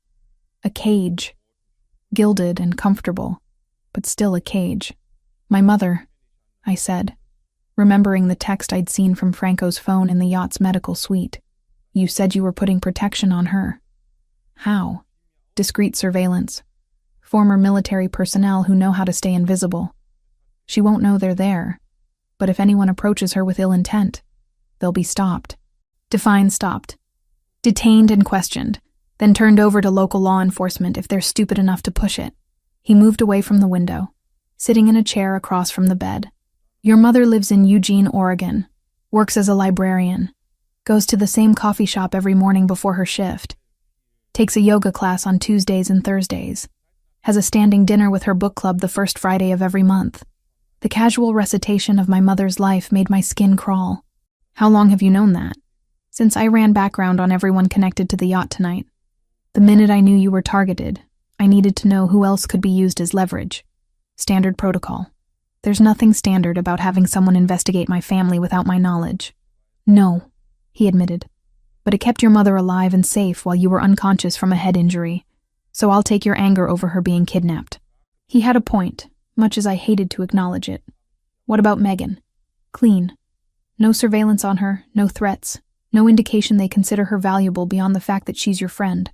A cage. Gilded and comfortable, but still a cage. My mother, I said, remembering the text I'd seen from Franco's phone in the yacht's medical suite. You said you were putting protection on her. How? Discreet surveillance. Former military personnel who know how to stay invisible. She won't know they're there, but if anyone approaches her with ill intent, they'll be stopped. Define stopped. Detained and questioned, then turned over to local law enforcement if they're stupid enough to push it. He moved away from the window, sitting in a chair across from the bed. Your mother lives in Eugene, Oregon, works as a librarian, goes to the same coffee shop every morning before her shift, takes a yoga class on Tuesdays and Thursdays, has a standing dinner with her book club the first Friday of every month. The casual recitation of my mother's life made my skin crawl. How long have you known that? Since I ran background on everyone connected to the yacht tonight. The minute I knew you were targeted, I needed to know who else could be used as leverage. Standard protocol. There's nothing standard about having someone investigate my family without my knowledge. No, he admitted. But it kept your mother alive and safe while you were unconscious from a head injury. So I'll take your anger over her being kidnapped. He had a point, much as I hated to acknowledge it. What about Megan? Clean. No surveillance on her, no threats, no indication they consider her valuable beyond the fact that she's your friend.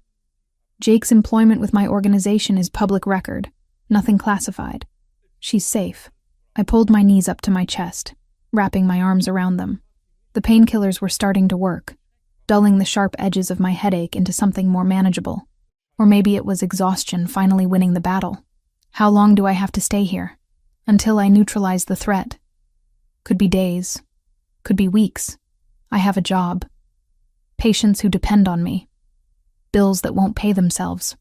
Jake's employment with my organization is public record, nothing classified. She's safe. I pulled my knees up to my chest, wrapping my arms around them. The painkillers were starting to work, dulling the sharp edges of my headache into something more manageable. Or maybe it was exhaustion finally winning the battle. How long do I have to stay here? Until I neutralize the threat. Could be days. Could be weeks. I have a job. Patients who depend on me. Bills that won't pay themselves.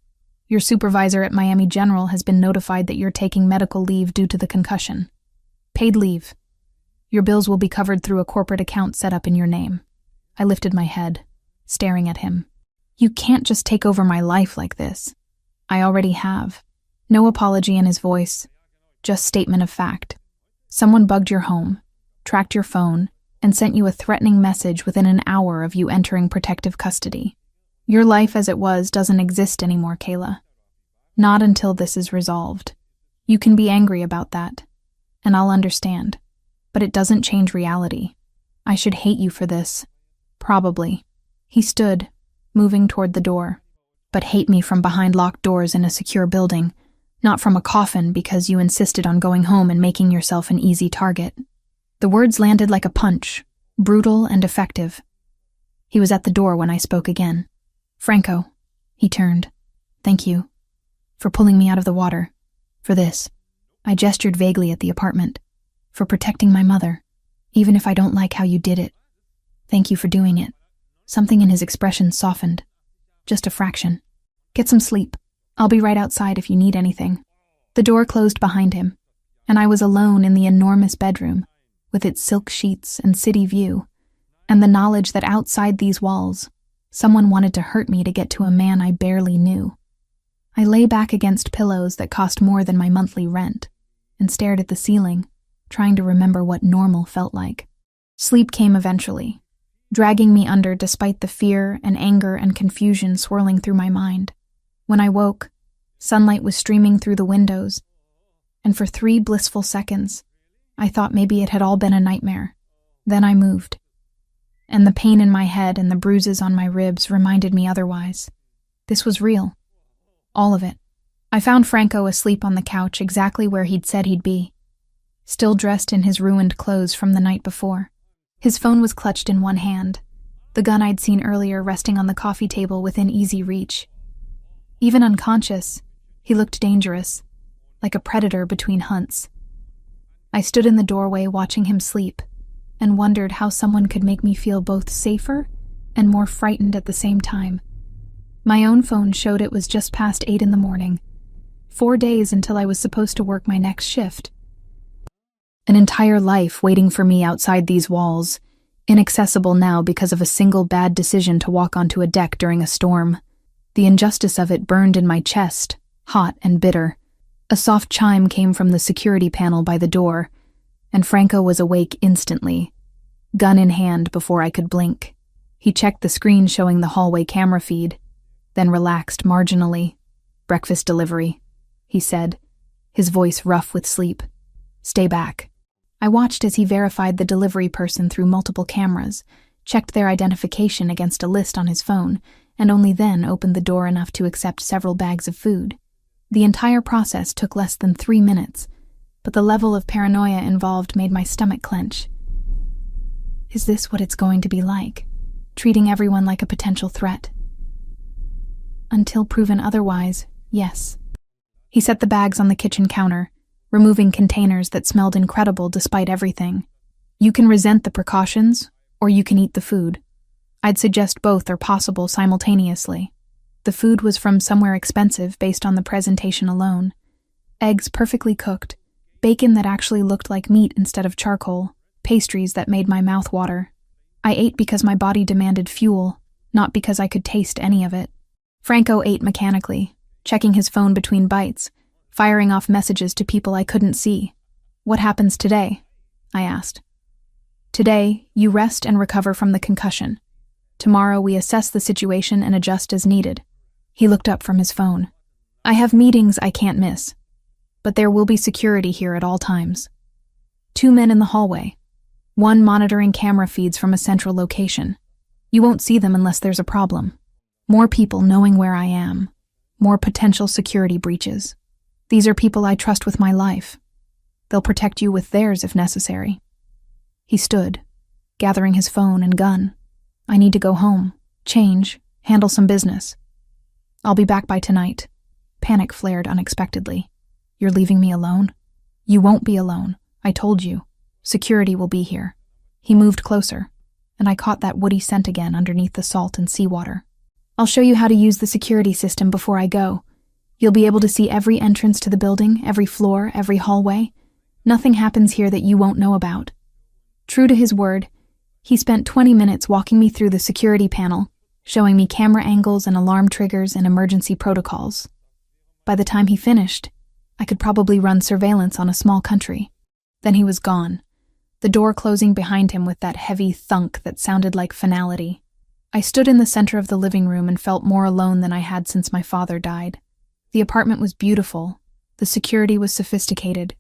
Your supervisor at Miami General has been notified that you're taking medical leave due to the concussion. Paid leave. Your bills will be covered through a corporate account set up in your name. I lifted my head, staring at him. You can't just take over my life like this. I already have. No apology in his voice, just statement of fact. Someone bugged your home, tracked your phone, and sent you a threatening message within an hour of you entering protective custody. Your life as it was doesn't exist anymore, Kayla. Not until this is resolved. You can be angry about that, and I'll understand. But it doesn't change reality. I should hate you for this. Probably. He stood, moving toward the door. But hate me from behind locked doors in a secure building, not from a coffin because you insisted on going home and making yourself an easy target. The words landed like a punch, brutal and effective. He was at the door when I spoke again. Franco, he turned. Thank you. For pulling me out of the water. For this. I gestured vaguely at the apartment. For protecting my mother. Even if I don't like how you did it. Thank you for doing it. Something in his expression softened. Just a fraction. Get some sleep. I'll be right outside if you need anything. The door closed behind him, and I was alone in the enormous bedroom, with its silk sheets and city view, and the knowledge that outside these walls, someone wanted to hurt me to get to a man I barely knew. I lay back against pillows that cost more than my monthly rent, and stared at the ceiling, trying to remember what normal felt like. Sleep came eventually, dragging me under despite the fear and anger and confusion swirling through my mind. When I woke, sunlight was streaming through the windows, and for 3 blissful seconds, I thought maybe it had all been a nightmare. Then I moved, and the pain in my head and the bruises on my ribs reminded me otherwise. This was real. All of it. I found Franco asleep on the couch exactly where he'd said he'd be, still dressed in his ruined clothes from the night before. His phone was clutched in one hand, the gun I'd seen earlier resting on the coffee table within easy reach. Even unconscious, he looked dangerous, like a predator between hunts. I stood in the doorway watching him sleep, and wondered how someone could make me feel both safer and more frightened at the same time. My own phone showed it was just past 8 in the morning. 4 days until I was supposed to work my next shift. An entire life waiting for me outside these walls, inaccessible now because of a single bad decision to walk onto a deck during a storm. The injustice of it burned in my chest, hot and bitter. A soft chime came from the security panel by the door, and Franco was awake instantly, gun in hand before I could blink. He checked the screen showing the hallway camera feed, then relaxed marginally. "Breakfast delivery," he said, his voice rough with sleep. "Stay back." I watched as he verified the delivery person through multiple cameras, checked their identification against a list on his phone, and only then opened the door enough to accept several bags of food. The entire process took less than 3 minutes, but the level of paranoia involved made my stomach clench. Is this what it's going to be like? Treating everyone like a potential threat? Until proven otherwise, yes. He set the bags on the kitchen counter, removing containers that smelled incredible despite everything. You can resent the precautions, or you can eat the food. I'd suggest both are possible simultaneously. The food was from somewhere expensive based on the presentation alone. Eggs perfectly cooked, bacon that actually looked like meat instead of charcoal, pastries that made my mouth water. I ate because my body demanded fuel, not because I could taste any of it. Franco ate mechanically, checking his phone between bites, firing off messages to people I couldn't see. "What happens today?" I asked. "Today, you rest and recover from the concussion. Tomorrow we assess the situation and adjust as needed." He looked up from his phone. "I have meetings I can't miss, but there will be security here at all times. 2 men in the hallway, 1 monitoring camera feeds from a central location. You won't see them unless there's a problem. More people knowing where I am, more potential security breaches. These are people I trust with my life. They'll protect you with theirs if necessary." He stood, gathering his phone and gun. "I need to go home, change, handle some business. I'll be back by tonight." Panic flared unexpectedly. "You're leaving me alone?" "You won't be alone. I told you. Security will be here." He moved closer, and I caught that woody scent again underneath the salt and seawater. "I'll show you how to use the security system before I go. You'll be able to see every entrance to the building, every floor, every hallway. Nothing happens here that you won't know about." True to his word, he spent 20 minutes walking me through the security panel, showing me camera angles and alarm triggers and emergency protocols. By the time he finished, I could probably run surveillance on a small country. Then he was gone, the door closing behind him with that heavy thunk that sounded like finality. I stood in the center of the living room and felt more alone than I had since my father died. The apartment was beautiful, the security was sophisticated,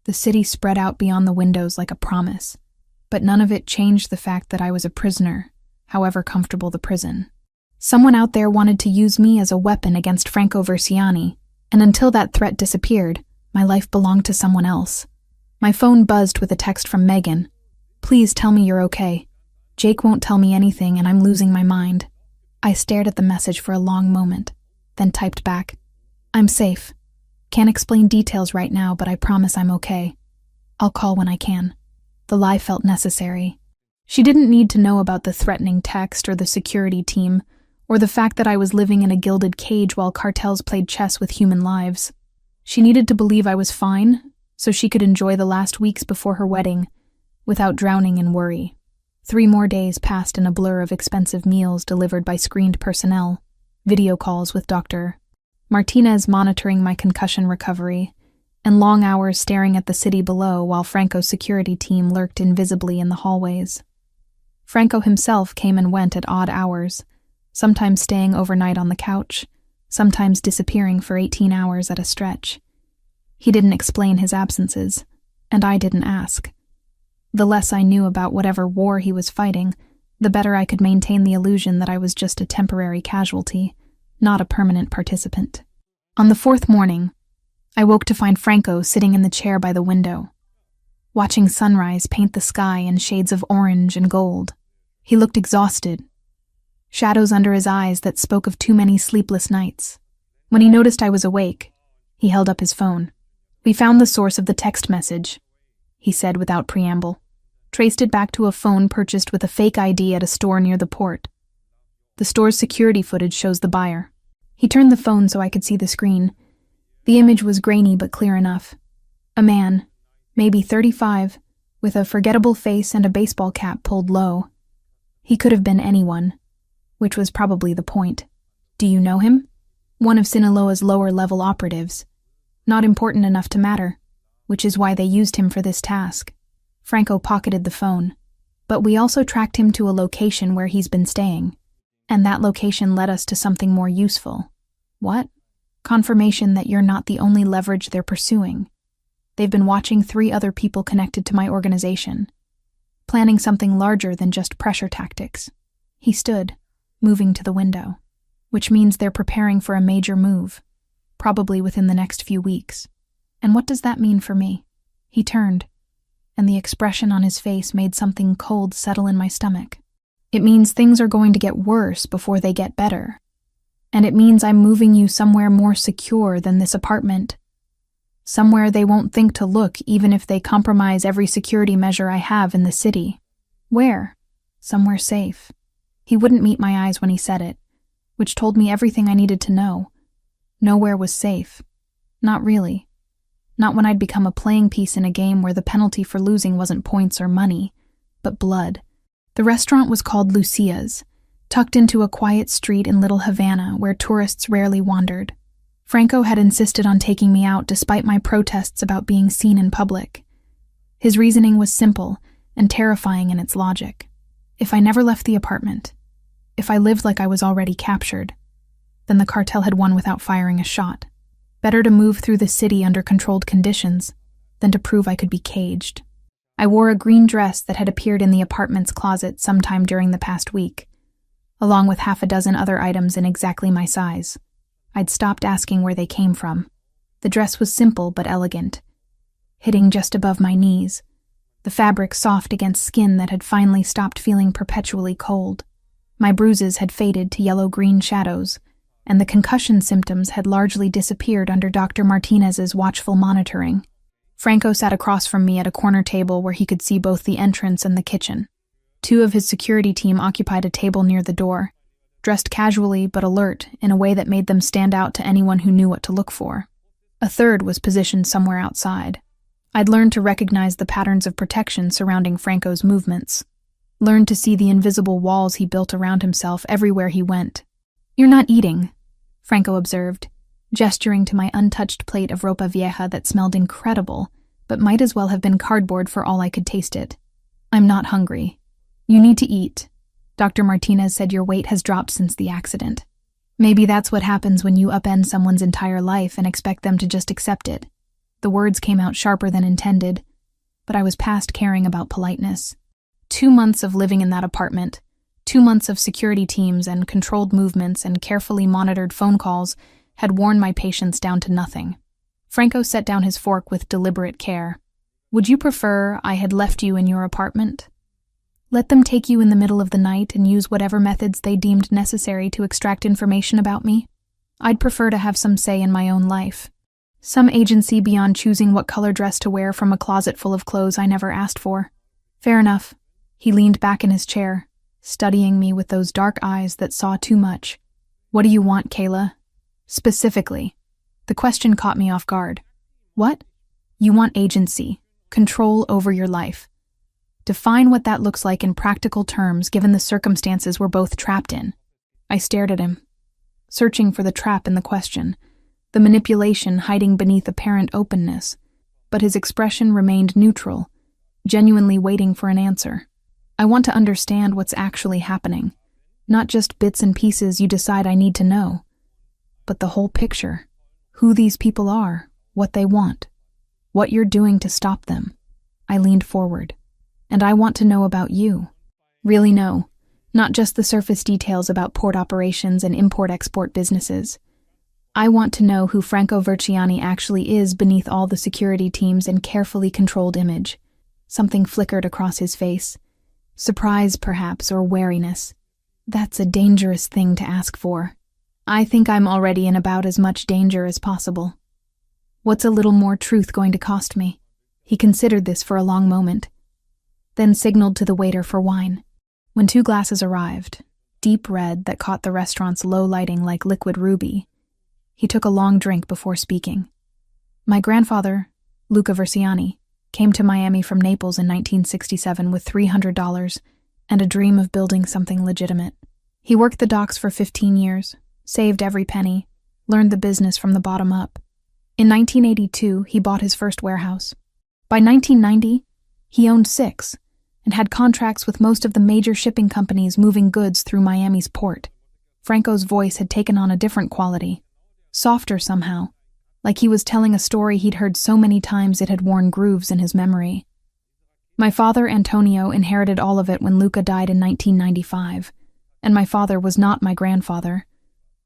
the city spread out beyond the windows like a promise, but none of it changed the fact that I was a prisoner, however comfortable the prison. Someone out there wanted to use me as a weapon against Franco Versiani, and until that threat disappeared, my life belonged to someone else. My phone buzzed with a text from Megan. "Please tell me you're okay. Jake won't tell me anything and I'm losing my mind." I stared at the message for a long moment, then typed back, "I'm safe. Can't explain details right now, but I promise I'm okay. I'll call when I can." The lie felt necessary. She didn't need to know about the threatening text or the security team, or the fact that I was living in a gilded cage while cartels played chess with human lives. She needed to believe I was fine, so she could enjoy the last weeks before her wedding, without drowning in worry. 3 more days passed in a blur of expensive meals delivered by screened personnel, video calls with Dr. Martinez monitoring my concussion recovery, and long hours staring at the city below while Franco's security team lurked invisibly in the hallways. Franco himself came and went at odd hours, sometimes staying overnight on the couch, sometimes disappearing for 18 hours at a stretch. He didn't explain his absences, and I didn't ask. The less I knew about whatever war he was fighting, the better I could maintain the illusion that I was just a temporary casualty, not a permanent participant. On the 4th morning, I woke to find Franco sitting in the chair by the window, watching sunrise paint the sky in shades of orange and gold. He looked exhausted, shadows under his eyes that spoke of too many sleepless nights. When he noticed I was awake, he held up his phone. "We found the source of the text message," he said without preamble. "Traced it back to a phone purchased with a fake ID at a store near the port. The store's security footage shows the buyer. He turned the phone so I could see the screen. The image was grainy but clear enough. A man, maybe 35, with a forgettable face and a baseball cap pulled low. He could have been anyone, which was probably the point. Do you know him? One of Sinaloa's lower-level operatives. Not important enough to matter, which is why they used him for this task. Franco pocketed the phone. But we also tracked him to a location where he's been staying. And that location led us to something more useful. What? Confirmation that you're not the only leverage they're pursuing. They've been watching 3 other people connected to my organization, planning something larger than just pressure tactics. He stood, moving to the window, which means they're preparing for a major move, probably within the next few weeks. And what does that mean for me? He turned, and the expression on his face made something cold settle in my stomach. It means things are going to get worse before they get better. And it means I'm moving you somewhere more secure than this apartment. Somewhere they won't think to look even if they compromise every security measure I have in the city. Where? Somewhere safe. He wouldn't meet my eyes when he said it, which told me everything I needed to know. Nowhere was safe. Not really. Not when I'd become a playing piece in a game where the penalty for losing wasn't points or money, but blood. The restaurant was called Lucia's, tucked into a quiet street in Little Havana where tourists rarely wandered. Franco had insisted on taking me out despite my protests about being seen in public. His reasoning was simple and terrifying in its logic. If I never left the apartment, if I lived like I was already captured, then the cartel had won without firing a shot. Better to move through the city under controlled conditions than to prove I could be caged. I wore a green dress that had appeared in the apartment's closet sometime during the past week, along with 6 other items in exactly my size. I'd stopped asking where they came from. The dress was simple but elegant, hitting just above my knees, the fabric soft against skin that had finally stopped feeling perpetually cold. My bruises had faded to yellow-green shadows, and the concussion symptoms had largely disappeared under Dr. Martinez's watchful monitoring. Franco sat across from me at a corner table where he could see both the entrance and the kitchen. 2 of his security team occupied a table near the door, dressed casually but alert in a way that made them stand out to anyone who knew what to look for. A 3rd was positioned somewhere outside. I'd learned to recognize the patterns of protection surrounding Franco's movements, learned to see the invisible walls he built around himself everywhere he went. "You're not eating," Franco observed, gesturing to my untouched plate of ropa vieja that smelled incredible, but might as well have been cardboard for all I could taste it. "I'm not hungry. You need to eat. Dr. Martinez said your weight has dropped since the accident. Maybe that's what happens when you upend someone's entire life and expect them to just accept it." The words came out sharper than intended, but I was past caring about politeness. 2 months of living in that apartment, 2 months of security teams and controlled movements and carefully monitored phone calls had worn my patience down to nothing. Franco set down his fork with deliberate care. "Would you prefer I had left you in your apartment? Let them take you in the middle of the night and use whatever methods they deemed necessary to extract information about me? I'd prefer to have some say in my own life. Some agency beyond choosing what color dress to wear from a closet full of clothes I never asked for." "Fair enough." He leaned back in his chair, studying me with those dark eyes that saw too much. "What do you want, Kayla? Specifically." The question caught me off guard. "What?" "You want agency, control over your life. Define what that looks like in practical terms given the circumstances we're both trapped in." I stared at him, searching for the trap in the question, the manipulation hiding beneath apparent openness, but his expression remained neutral, genuinely waiting for an answer. "I want to understand what's actually happening, not just bits and pieces you decide I need to know, but the whole picture, who these people are, what they want, what you're doing to stop them." I leaned forward. "And I want to know about you. Really know, not just the surface details about port operations and import-export businesses. I want to know who Franco Verciani actually is beneath all the security teams and carefully controlled image." Something flickered across his face. Surprise, perhaps, or wariness. That's a dangerous thing to ask for. I think I'm already in about as much danger as possible. What's a little more truth going to cost me? He considered this for a long moment, then signaled to the waiter for wine. When 2 glasses arrived, deep red that caught the restaurant's low lighting like liquid ruby. He took a long drink before speaking. My grandfather, Luca Versiani, came to Miami from Naples in 1967 with $300 and a dream of building something legitimate. He worked the docks for 15 years, saved every penny, learned the business from the bottom up. In 1982, he bought his first warehouse. By 1990, he owned 6 and had contracts with most of the major shipping companies moving goods through Miami's port. Franco's voice had taken on a different quality, softer somehow, like he was telling a story he'd heard so many times it had worn grooves in his memory. My father, Antonio, inherited all of it when Luca died in 1995, and my father was not my grandfather.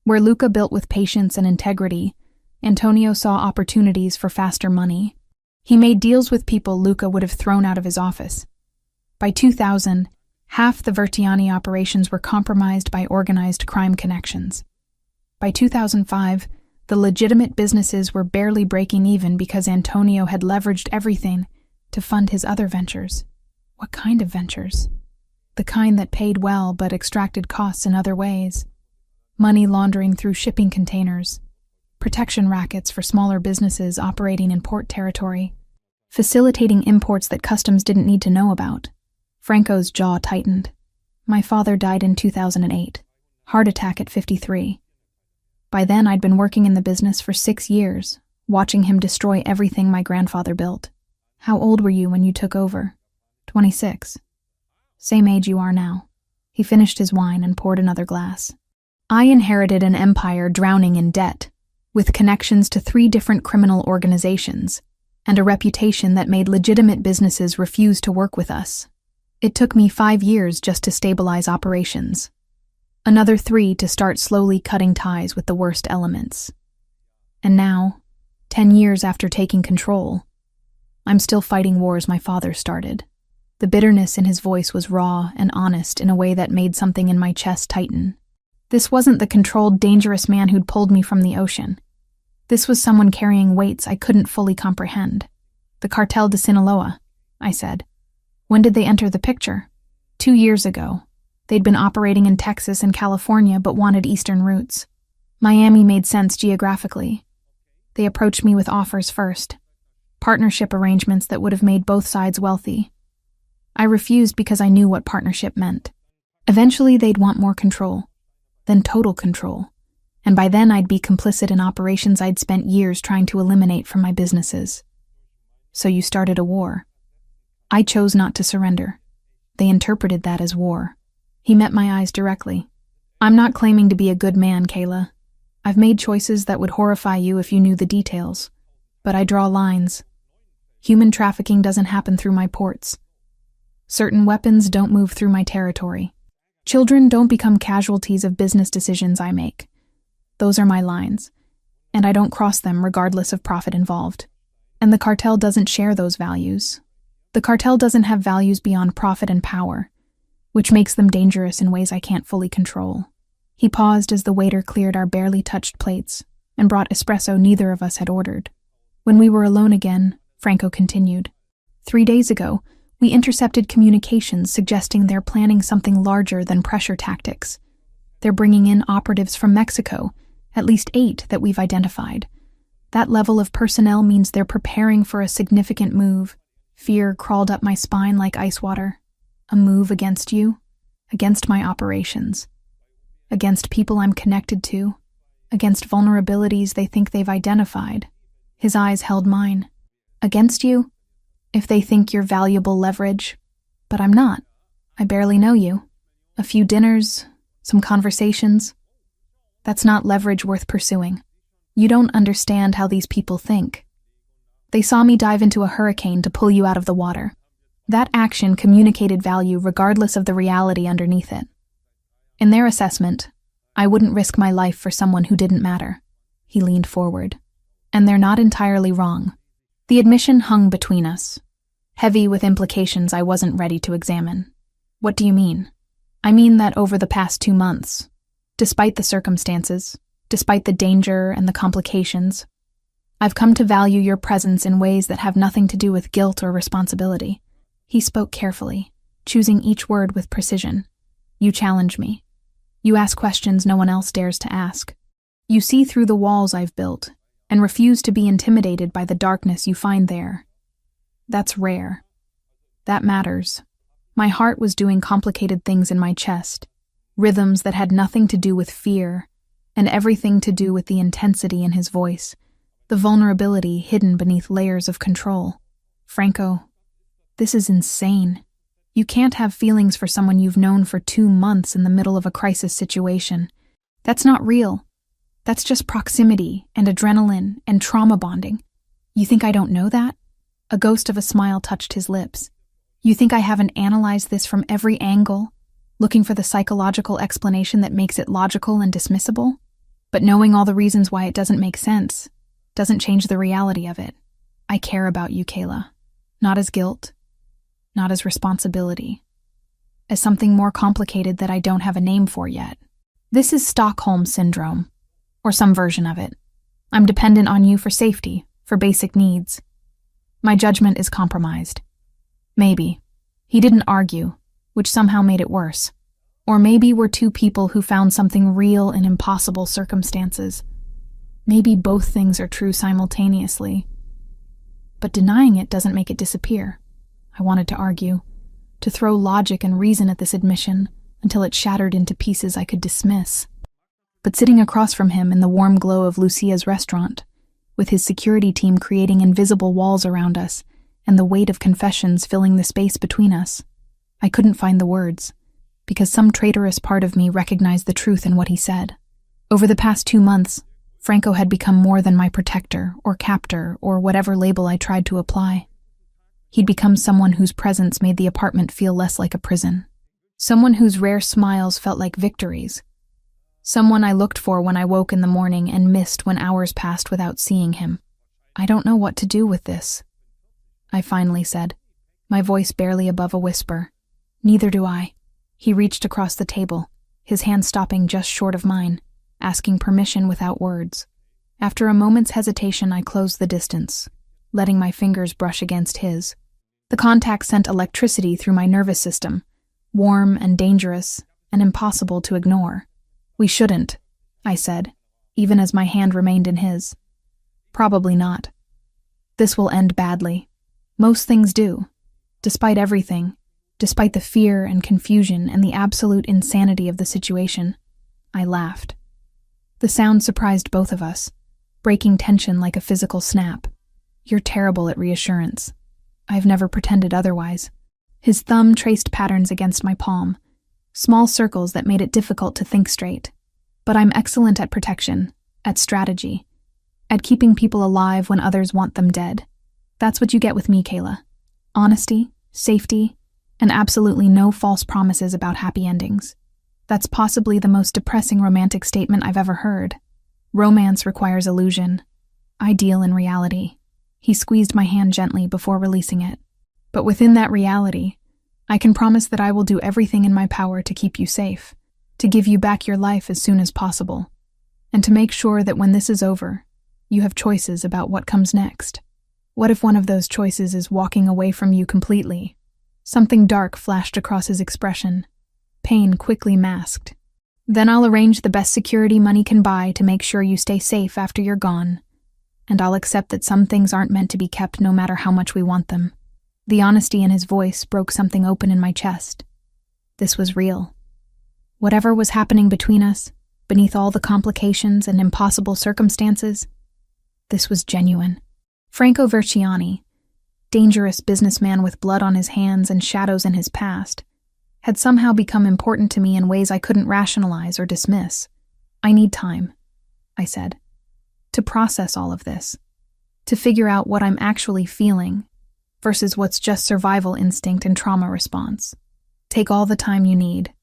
Where Luca built with patience and integrity, Antonio saw opportunities for faster money. He made deals with people Luca would have thrown out of his office. By 2000, half the Vertiani operations were compromised by organized crime connections. By 2005, the legitimate businesses were barely breaking even because Antonio had leveraged everything to fund his other ventures. What kind of ventures? The kind that paid well but extracted costs in other ways. Money laundering through shipping containers, protection rackets for smaller businesses operating in port territory, facilitating imports that customs didn't need to know about. Franco's jaw tightened. My father died in 2008, heart attack at 53. By then, I'd been working in the business for 6 years, watching him destroy everything my grandfather built. How old were you when you took over? 26. Same age you are now. He finished his wine and poured another glass. I inherited an empire drowning in debt, with connections to 3 different criminal organizations, and a reputation that made legitimate businesses refuse to work with us. It took me 5 years just to stabilize operations. Another 3 to start slowly cutting ties with the worst elements. And now, 10 years after taking control, I'm still fighting wars my father started. The bitterness in his voice was raw and honest in a way that made something in my chest tighten. This wasn't the controlled, dangerous man who'd pulled me from the ocean. This was someone carrying weights I couldn't fully comprehend. The Cartel de Sinaloa, I said. When did they enter the picture? 2 years ago. They'd been operating in Texas and California but wanted eastern routes. Miami made sense geographically. They approached me with offers first. Partnership arrangements that would have made both sides wealthy. I refused because I knew what partnership meant. Eventually they'd want more control, then total control, and by then I'd be complicit in operations I'd spent years trying to eliminate from my businesses. So you started a war. I chose not to surrender. They interpreted that as war. He met my eyes directly. I'm not claiming to be a good man, Kayla. I've made choices that would horrify you if you knew the details, but I draw lines. Human trafficking doesn't happen through my ports. Certain weapons don't move through my territory. Children don't become casualties of business decisions I make. Those are my lines, and I don't cross them regardless of profit involved. And the cartel doesn't share those values. The cartel doesn't have values beyond profit and power, which makes them dangerous in ways I can't fully control. He paused as the waiter cleared our barely touched plates and brought espresso neither of us had ordered. When we were alone again, Franco continued. 3 days ago, we intercepted communications suggesting they're planning something larger than pressure tactics. They're bringing in operatives from Mexico, at least 8 that we've identified. That level of personnel means they're preparing for a significant move. Fear crawled up my spine like ice water. A move against you, against my operations, against people I'm connected to, against vulnerabilities they think they've identified. His eyes held mine. Against you? If they think you're valuable leverage. But I'm not. I barely know you. A few dinners, some conversations. That's not leverage worth pursuing. You don't understand how these people think. They saw me dive into a hurricane to pull you out of the water. That action communicated value regardless of the reality underneath it. In their assessment, I wouldn't risk my life for someone who didn't matter. He leaned forward. And they're not entirely wrong. The admission hung between us, heavy with implications I wasn't ready to examine. What do you mean? I mean that over the past 2 months, despite the circumstances, despite the danger and the complications, I've come to value your presence in ways that have nothing to do with guilt or responsibility. He spoke carefully, choosing each word with precision. You challenge me. You ask questions no one else dares to ask. You see through the walls I've built and refuse to be intimidated by the darkness you find there. That's rare. That matters. My heart was doing complicated things in my chest, rhythms that had nothing to do with fear and everything to do with the intensity in his voice, the vulnerability hidden beneath layers of control. Franco, this is insane. You can't have feelings for someone you've known for 2 months in the middle of a crisis situation. That's not real. That's just proximity and adrenaline and trauma bonding. You think I don't know that? A ghost of a smile touched his lips. You think I haven't analyzed this from every angle, looking for the psychological explanation that makes it logical and dismissible? But knowing all the reasons why it doesn't make sense doesn't change the reality of it. I care about you, Kayla. Not as guilt, not as responsibility, as something more complicated that I don't have a name for yet. This is Stockholm Syndrome, or some version of it. I'm dependent on you for safety, for basic needs. My judgment is compromised. Maybe. He didn't argue, which somehow made it worse. Or maybe we're two people who found something real in impossible circumstances. Maybe both things are true simultaneously. But denying it doesn't make it disappear. I wanted to argue, to throw logic and reason at this admission until it shattered into pieces I could dismiss. But sitting across from him in the warm glow of Lucia's restaurant, with his security team creating invisible walls around us and the weight of confessions filling the space between us, I couldn't find the words, because some traitorous part of me recognized the truth in what he said. Over the past 2 months, Franco had become more than my protector or captor or whatever label I tried to apply. He'd become someone whose presence made the apartment feel less like a prison. Someone whose rare smiles felt like victories. Someone I looked for when I woke in the morning and missed when hours passed without seeing him. I don't know what to do with this, I finally said, my voice barely above a whisper. Neither do I. He reached across the table, his hand stopping just short of mine, asking permission without words. After a moment's hesitation, I closed the distance, letting my fingers brush against his. The contact sent electricity through my nervous system, warm and dangerous and impossible to ignore. We shouldn't, I said, even as my hand remained in his. Probably not. This will end badly. Most things do. Despite everything, despite the fear and confusion and the absolute insanity of the situation, I laughed. The sound surprised both of us, breaking tension like a physical snap. You're terrible at reassurance. I've never pretended otherwise. His thumb traced patterns against my palm, small circles that made it difficult to think straight. But I'm excellent at protection, at strategy, at keeping people alive when others want them dead. That's what you get with me, Kayla. Honesty, safety, and absolutely no false promises about happy endings. That's possibly the most depressing romantic statement I've ever heard. Romance requires illusion. I deal in reality. He squeezed my hand gently before releasing it. But within that reality, I can promise that I will do everything in my power to keep you safe, to give you back your life as soon as possible, and to make sure that when this is over, you have choices about what comes next. What if one of those choices is walking away from you completely? Something dark flashed across his expression, pain quickly masked. Then I'll arrange the best security money can buy to make sure you stay safe after you're gone, and I'll accept that some things aren't meant to be kept no matter how much we want them. The honesty in his voice broke something open in my chest. This was real. Whatever was happening between us, beneath all the complications and impossible circumstances, this was genuine. Franco Verciani, dangerous businessman with blood on his hands and shadows in his past, had somehow become important to me in ways I couldn't rationalize or dismiss. I need time, I said, to process all of this, to figure out what I'm actually feeling versus what's just survival instinct and trauma response. Take all the time you need.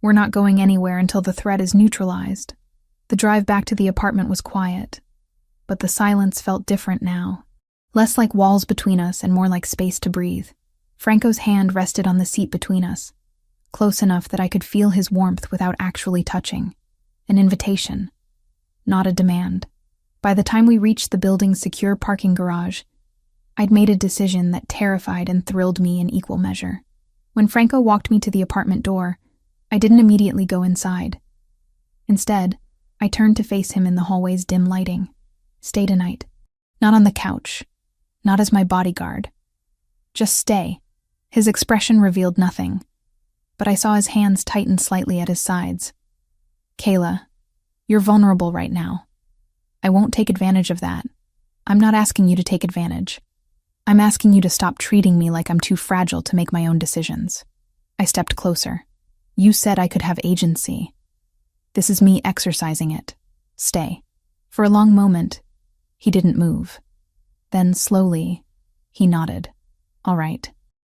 We're not going anywhere until the threat is neutralized. The drive back to the apartment was quiet, but the silence felt different now. Less like walls between us and more like space to breathe. Franco's hand rested on the seat between us, close enough that I could feel his warmth without actually touching. An invitation, not a demand. By the time we reached the building's secure parking garage, I'd made a decision that terrified and thrilled me in equal measure. When Franco walked me to the apartment door, I didn't immediately go inside. Instead, I turned to face him in the hallway's dim lighting. Stay tonight. Not on the couch. Not as my bodyguard. Just stay. His expression revealed nothing, but I saw his hands tighten slightly at his sides. Kayla, you're vulnerable right now. I won't take advantage of that. I'm not asking you to take advantage. I'm asking you to stop treating me like I'm too fragile to make my own decisions. I stepped closer. You said I could have agency. This is me exercising it. Stay. For a long moment, he didn't move. Then, slowly, he nodded. All right.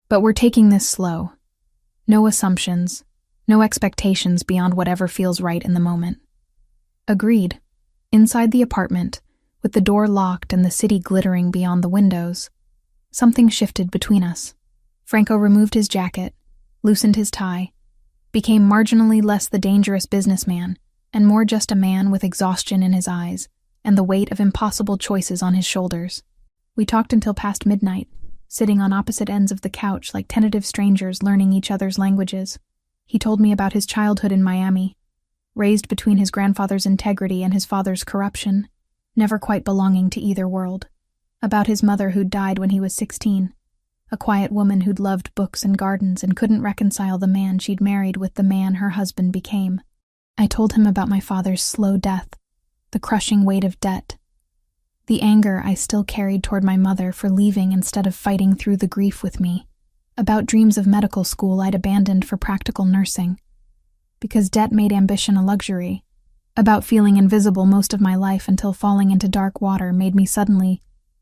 But we're taking this slow. No assumptions, no expectations beyond whatever feels right in the moment. Agreed. Inside the apartment, with the door locked and the city glittering beyond the windows, something shifted between us. Franco removed his jacket, loosened his tie, became marginally less the dangerous businessman, and more just a man with exhaustion in his eyes and the weight of impossible choices on his shoulders. We talked until past midnight, sitting on opposite ends of the couch like tentative strangers learning each other's languages. He told me about his childhood in Miami, raised between his grandfather's integrity and his father's corruption, never quite belonging to either world. About his mother who'd died when he was 16, a quiet woman who'd loved books and gardens and couldn't reconcile the man she'd married with the man her husband became. I told him about my father's slow death, the crushing weight of debt, the anger I still carried toward my mother for leaving instead of fighting through the grief with me, about dreams of medical school I'd abandoned for practical nursing, because debt made ambition a luxury, about feeling invisible most of my life until falling into dark water made me suddenly,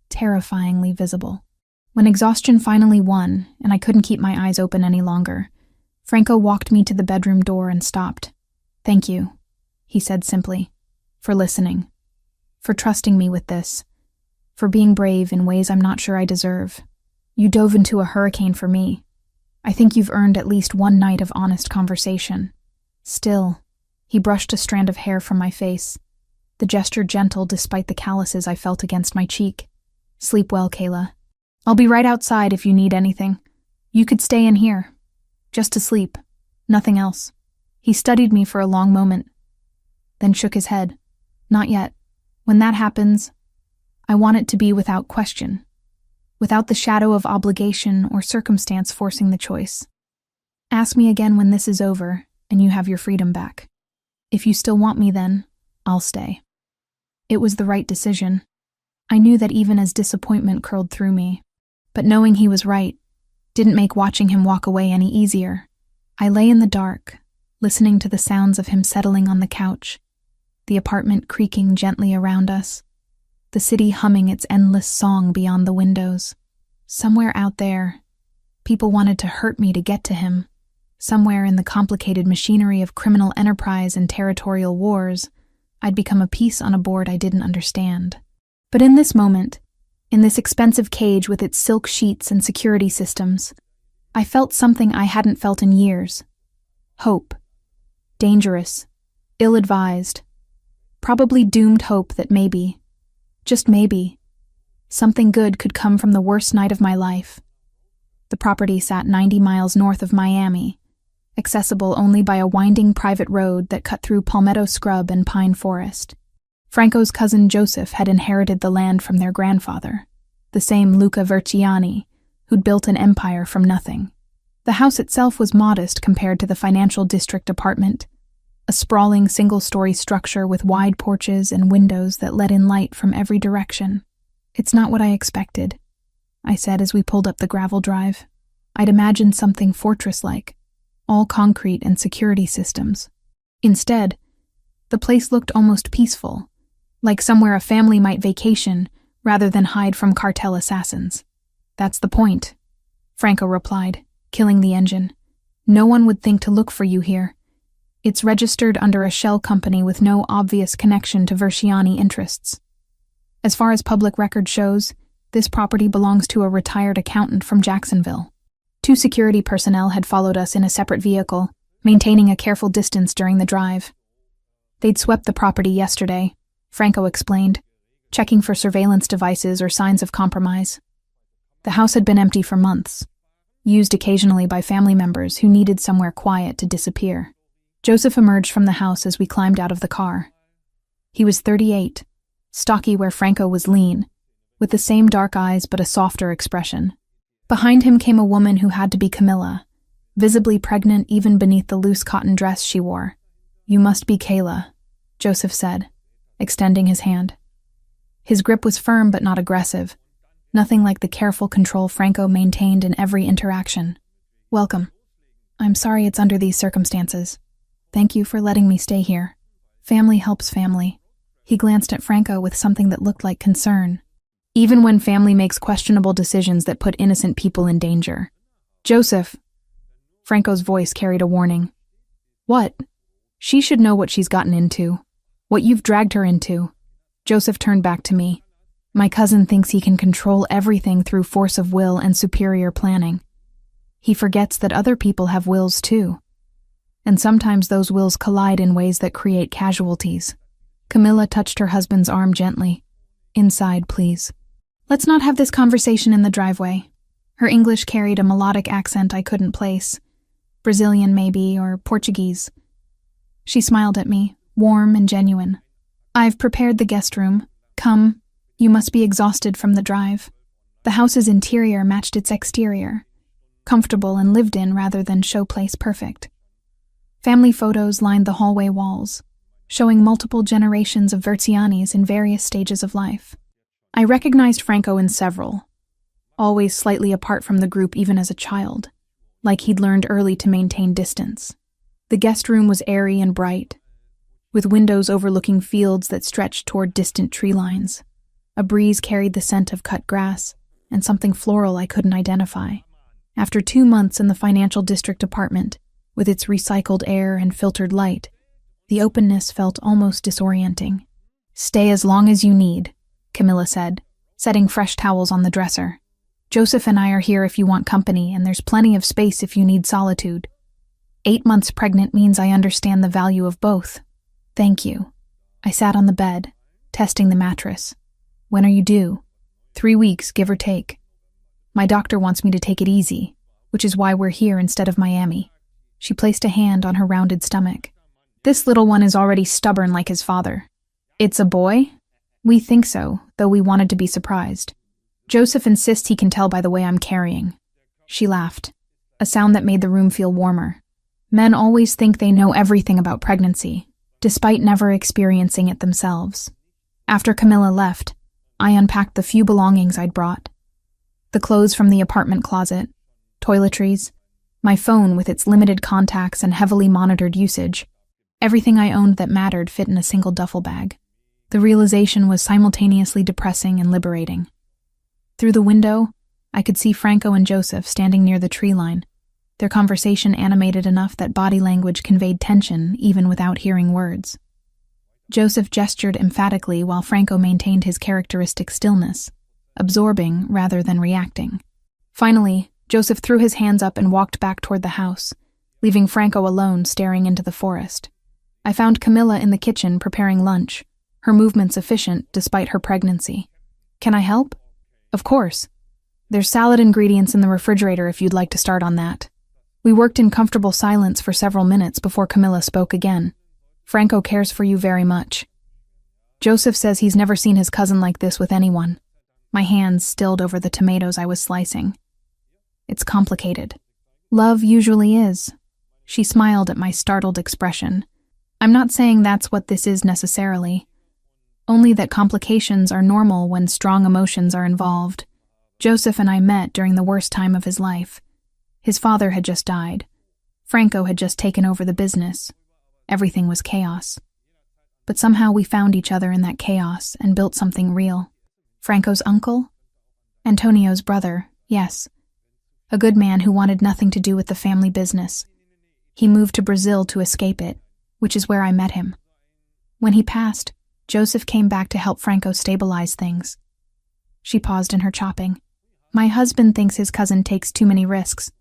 terrifyingly visible. When exhaustion finally won, and I couldn't keep my eyes open any longer, Franco walked me to the bedroom door and stopped. Thank you, he said simply, for listening, for trusting me with this, for being brave in ways I'm not sure I deserve. You dove into a hurricane for me. I think you've earned at least one night of honest conversation. Still, he brushed a strand of hair from my face, the gesture gentle despite the calluses I felt against my cheek. Sleep well, Kayla. I'll be right outside if you need anything. You could stay in here, just to sleep, nothing else. He studied me for a long moment, then shook his head. Not yet. When that happens, I want it to be without question, without the shadow of obligation or circumstance forcing the choice. Ask me again when this is over and you have your freedom back. If you still want me then, I'll stay. It was the right decision. I knew that even as disappointment curled through me, but knowing he was right didn't make watching him walk away any easier. I lay in the dark, listening to the sounds of him settling on the couch, the apartment creaking gently around us, the city humming its endless song beyond the windows. Somewhere out there, people wanted to hurt me to get to him. Somewhere in the complicated machinery of criminal enterprise and territorial wars, I'd become a piece on a board I didn't understand. But in this moment, in this expensive cage with its silk sheets and security systems, I felt something I hadn't felt in years. Hope. Dangerous. Ill-advised. Probably doomed hope that maybe, just maybe, something good could come from the worst night of my life. The property sat 90 miles north of Miami, accessible only by a winding private road that cut through palmetto scrub and pine forest. Franco's cousin Joseph had inherited the land from their grandfather, the same Luca Verciani, who'd built an empire from nothing. The house itself was modest compared to the financial district apartment, a sprawling single-story structure with wide porches and windows that let in light from every direction. It's not what I expected, I said as we pulled up the gravel drive. I'd imagined something fortress-like, all concrete and security systems. Instead, the place looked almost peaceful, like somewhere a family might vacation rather than hide from cartel assassins. That's the point, Franco replied, killing the engine. No one would think to look for you here. It's registered under a shell company with no obvious connection to Verciani interests. As far as public record shows, this property belongs to a retired accountant from Jacksonville. 2 security personnel had followed us in a separate vehicle, maintaining a careful distance during the drive. They'd swept the property yesterday, Franco explained, checking for surveillance devices or signs of compromise. The house had been empty for months, used occasionally by family members who needed somewhere quiet to disappear. Joseph emerged from the house as we climbed out of the car. He was 38, stocky where Franco was lean, with the same dark eyes but a softer expression. Behind him came a woman who had to be Camilla, visibly pregnant even beneath the loose cotton dress she wore. "You must be Kayla," Joseph said, extending his hand. His grip was firm but not aggressive, nothing like the careful control Franco maintained in every interaction. "Welcome. I'm sorry it's under these circumstances. Thank you for letting me stay here. Family helps family." He glanced at Franco with something that looked like concern. "Even when family makes questionable decisions that put innocent people in danger." "Joseph," Franco's voice carried a warning. "What?" "She should know what she's gotten into. What you've dragged her into." Joseph turned back to me. "My cousin thinks he can control everything through force of will and superior planning. He forgets that other people have wills too. And sometimes those wills collide in ways that create casualties." Camilla touched her husband's arm gently. "Inside, please." "Let's not have this conversation in the driveway." Her English carried a melodic accent I couldn't place. Brazilian maybe, or Portuguese. She smiled at me, warm and genuine. "I've prepared the guest room. Come, you must be exhausted from the drive." The house's interior matched its exterior, comfortable and lived in rather than showplace perfect. Family photos lined the hallway walls, showing multiple generations of Verzianis in various stages of life. I recognized Franco in several, always slightly apart from the group even as a child, like he'd learned early to maintain distance. The guest room was airy and bright, with windows overlooking fields that stretched toward distant tree lines. A breeze carried the scent of cut grass and something floral I couldn't identify. After 2 months in the financial district apartment, with its recycled air and filtered light, the openness felt almost disorienting. "Stay as long as you need," Camilla said, setting fresh towels on the dresser. "Joseph and I are here if you want company, and there's plenty of space if you need solitude. 8 months pregnant means I understand the value of both." "Thank you." I sat on the bed, testing the mattress. "When are you due?" 3 weeks, give or take. My doctor wants me to take it easy, which is why we're here instead of Miami. She placed a hand on her rounded stomach. "This little one is already stubborn like his father." "It's a boy?" "We think so, though we wanted to be surprised. Joseph insists he can tell by the way I'm carrying." She laughed, a sound that made the room feel warmer. Men always think they know everything about pregnancy, despite never experiencing it themselves. After Camilla left, I unpacked the few belongings I'd brought. The clothes from the apartment closet, toiletries, my phone with its limited contacts and heavily monitored usage. Everything I owned that mattered fit in a single duffel bag. The realization was simultaneously depressing and liberating. Through the window, I could see Franco and Joseph standing near the tree line, their conversation animated enough that body language conveyed tension even without hearing words. Joseph gestured emphatically while Franco maintained his characteristic stillness, absorbing rather than reacting. Finally, Joseph threw his hands up and walked back toward the house, leaving Franco alone staring into the forest. I found Camilla in the kitchen preparing lunch, her movements efficient despite her pregnancy. "Can I help?" "Of course. There's salad ingredients in the refrigerator if you'd like to start on that." We worked in comfortable silence for several minutes before Camilla spoke again. "Franco cares for you very much. Joseph says he's never seen his cousin like this with anyone." My hands stilled over the tomatoes I was slicing. "It's complicated." "Love usually is." She smiled at my startled expression. "I'm not saying that's what this is necessarily. Only that complications are normal when strong emotions are involved. Joseph and I met during the worst time of his life. His father had just died. Franco had just taken over the business. Everything was chaos. But somehow we found each other in that chaos and built something real. Franco's uncle? Antonio's brother, yes. A good man who wanted nothing to do with the family business. He moved to Brazil to escape it, which is where I met him. When he passed, Joseph came back to help Franco stabilize things. She paused in her chopping. "My husband thinks his cousin takes too many risks,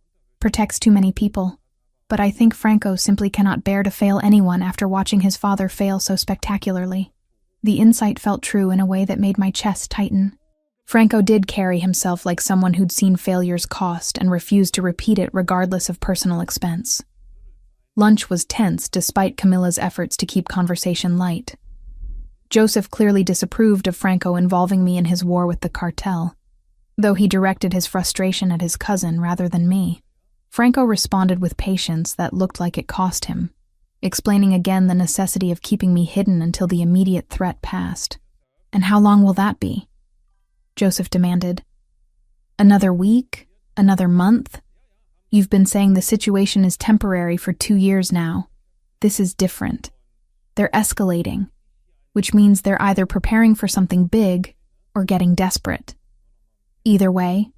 protects too many people, but I think Franco simply cannot bear to fail anyone after watching his father fail so spectacularly." The insight felt true in a way that made my chest tighten. Franco did carry himself like someone who'd seen failure's cost and refused to repeat it regardless of personal expense. Lunch was tense despite Camilla's efforts to keep conversation light. Joseph clearly disapproved of Franco involving me in his war with the cartel, though he directed his frustration at his cousin rather than me. Franco responded with patience that looked like it cost him, explaining again the necessity of keeping me hidden until the immediate threat passed. "And how long will that be?" Joseph demanded. "Another week? Another month? You've been saying the situation is temporary for 2 years now. This is different. They're escalating, which means they're either preparing for something big or getting desperate. Either way,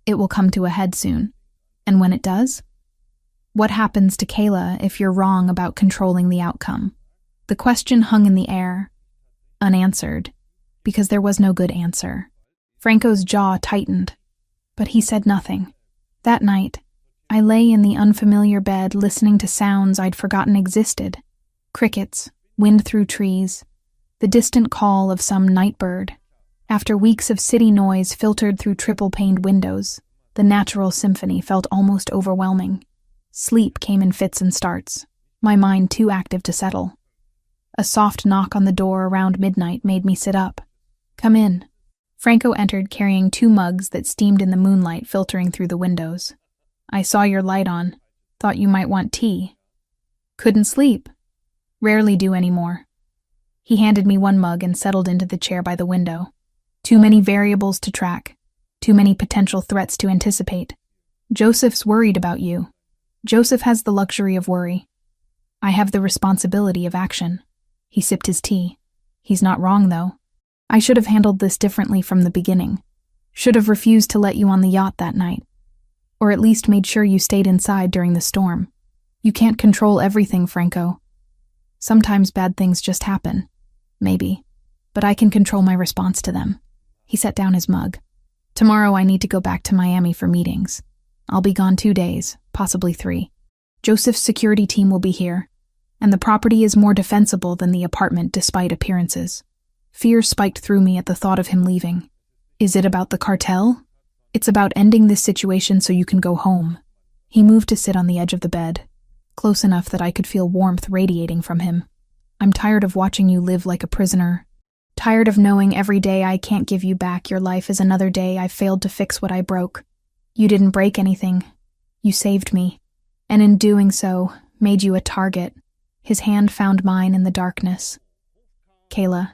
it will come to a head soon. And when it does? What happens to Kayla if you're wrong about controlling the outcome?" The question hung in the air, unanswered, because there was no good answer. Franco's jaw tightened, but he said nothing. That night, I lay in the unfamiliar bed listening to sounds I'd forgotten existed. Crickets, wind through trees, the distant call of some night bird. After weeks of city noise filtered through triple-paned windows, the natural symphony felt almost overwhelming. Sleep came in fits and starts, my mind too active to settle. A soft knock on the door around midnight made me sit up. "Come in." Franco entered carrying 2 mugs that steamed in the moonlight filtering through the windows. "I saw your light on. Thought you might want tea." "Couldn't sleep. Rarely do anymore." He handed me 1 mug and settled into the chair by the window. Too many variables to track. Too many potential threats to anticipate. "Joseph's worried about you." "Joseph has the luxury of worry. I have the responsibility of action." He sipped his tea. "He's not wrong, though. I should have handled this differently from the beginning. Should have refused to let you on the yacht that night. Or at least made sure you stayed inside during the storm. You can't control everything, Franco. Sometimes bad things just happen. Maybe. But I can control my response to them." He set down his mug. "Tomorrow I need to go back to Miami for meetings. I'll be gone 2 days, possibly 3. Joseph's security team will be here, and the property is more defensible than the apartment despite appearances." Fear spiked through me at the thought of him leaving. Is it about the cartel? It's about ending this situation so you can go home. He moved to sit on the edge of the bed, close enough that I could feel warmth radiating from him. "I'm tired of watching you live like a prisoner. Tired of knowing every day I can't give you back your life is another day I failed to fix what I broke. You didn't break anything. You saved me. And in doing so, made you a target." His hand found mine in the darkness. "Kayla,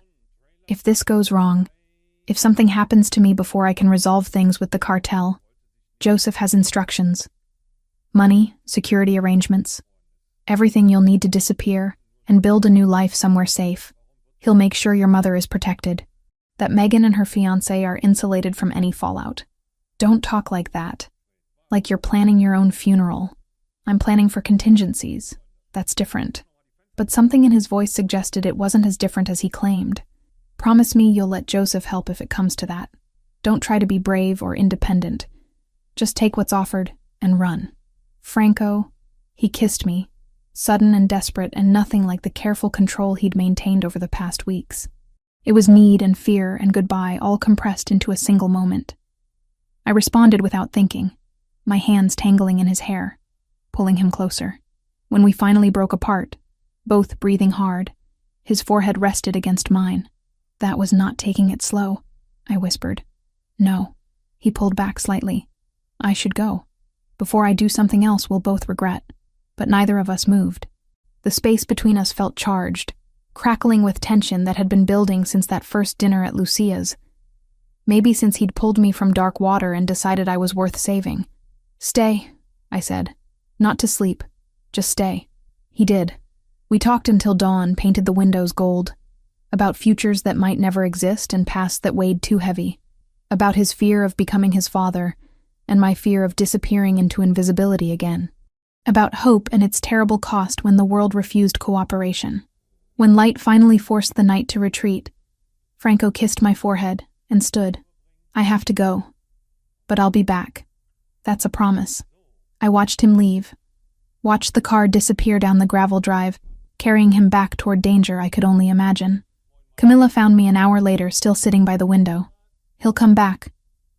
if this goes wrong, if something happens to me before I can resolve things with the cartel, Joseph has instructions. Money, security arrangements, everything you'll need to disappear and build a new life somewhere safe. He'll make sure your mother is protected, that Megan and her fiancé are insulated from any fallout. Don't talk like that. Like you're planning your own funeral. I'm planning for contingencies. That's different." But something in his voice suggested it wasn't as different as he claimed. "Promise me you'll let Joseph help if it comes to that. Don't try to be brave or independent. Just take what's offered and run." "Franco," he kissed me, sudden and desperate and nothing like the careful control he'd maintained over the past weeks. It was need and fear and goodbye all compressed into a single moment. I responded without thinking, my hands tangling in his hair, pulling him closer. When we finally broke apart, both breathing hard, his forehead rested against mine. "That was not taking it slow," I whispered. "No." He pulled back slightly. "I should go. Before I do something else we'll both regret." But neither of us moved. The space between us felt charged, crackling with tension that had been building since that first dinner at Lucia's. Maybe since he'd pulled me from dark water and decided I was worth saving. "Stay," I said. "Not to sleep. Just stay." He did. We talked until dawn, painted the windows gold. About futures that might never exist and pasts that weighed too heavy. About his fear of becoming his father, and my fear of disappearing into invisibility again. About hope and its terrible cost when the world refused cooperation. When light finally forced the night to retreat, Franco kissed my forehead and stood. "I have to go, but I'll be back. That's a promise." I watched him leave, watched the car disappear down the gravel drive, carrying him back toward danger I could only imagine. Camilla found me an hour later, still sitting by the window. "He'll come back,"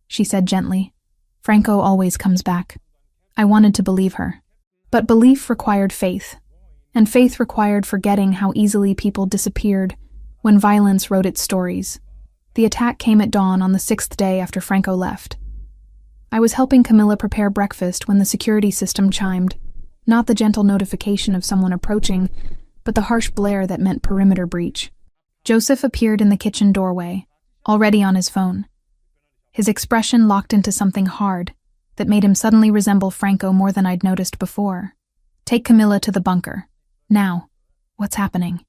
she said gently. "Franco always comes back." I wanted to believe her. But belief required faith, and faith required forgetting how easily people disappeared when violence wrote its stories. The attack came at dawn on the 6th day after Franco left. I was helping Camilla prepare breakfast when the security system chimed, not the gentle notification of someone approaching, but the harsh blare that meant perimeter breach. Joseph appeared in the kitchen doorway, already on his phone. His expression locked into something hard that made him suddenly resemble Franco more than I'd noticed before. "Take Camilla to the bunker. Now." "What's happening?"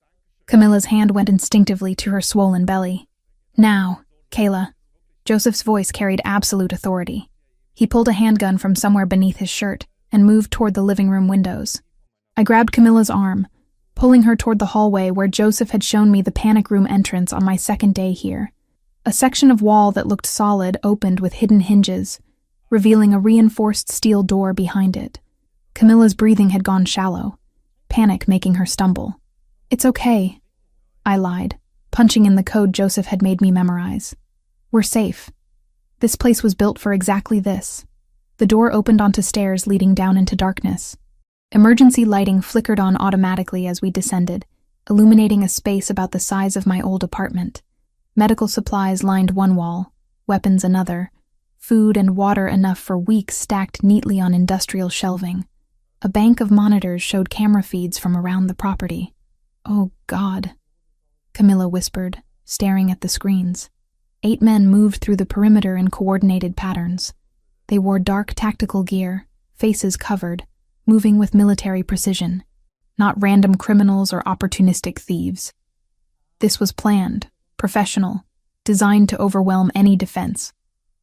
Camilla's hand went instinctively to her swollen belly. "Now, Kayla." Joseph's voice carried absolute authority. He pulled a handgun from somewhere beneath his shirt and moved toward the living room windows. I grabbed Camilla's arm, pulling her toward the hallway where Joseph had shown me the panic room entrance on my second day here. A section of wall that looked solid opened with hidden hinges, revealing a reinforced steel door behind it. Camilla's breathing had gone shallow, panic making her stumble. "It's okay," I lied, punching in the code Joseph had made me memorize. "We're safe. This place was built for exactly this." The door opened onto stairs leading down into darkness. Emergency lighting flickered on automatically as we descended, illuminating a space about the size of my old apartment. Medical supplies lined one wall, weapons another, food and water enough for weeks stacked neatly on industrial shelving. A bank of monitors showed camera feeds from around the property. "Oh, God," Camilla whispered, staring at the screens. 8 men moved through the perimeter in coordinated patterns. They wore dark tactical gear, faces covered, moving with military precision, not random criminals or opportunistic thieves. This was planned, professional, designed to overwhelm any defense.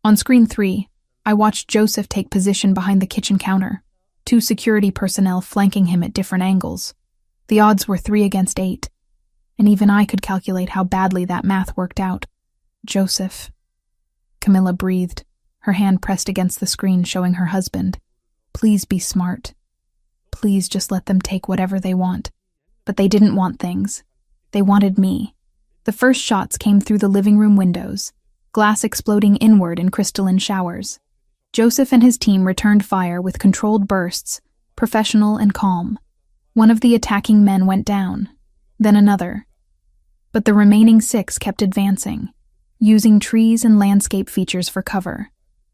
On screen 3, I watched Joseph take position behind the kitchen counter, 2 security personnel flanking him at different angles. The odds were 3 against 8, and even I could calculate how badly that math worked out. "Joseph," Camilla breathed, her hand pressed against the screen showing her husband. "Please be smart. Please just let them take whatever they want." But they didn't want things. They wanted me. The first shots came through the living room windows, glass exploding inward in crystalline showers. Joseph and his team returned fire with controlled bursts, professional and calm. One of the attacking men went down, then another. But the remaining 6 kept advancing, using trees and landscape features for cover.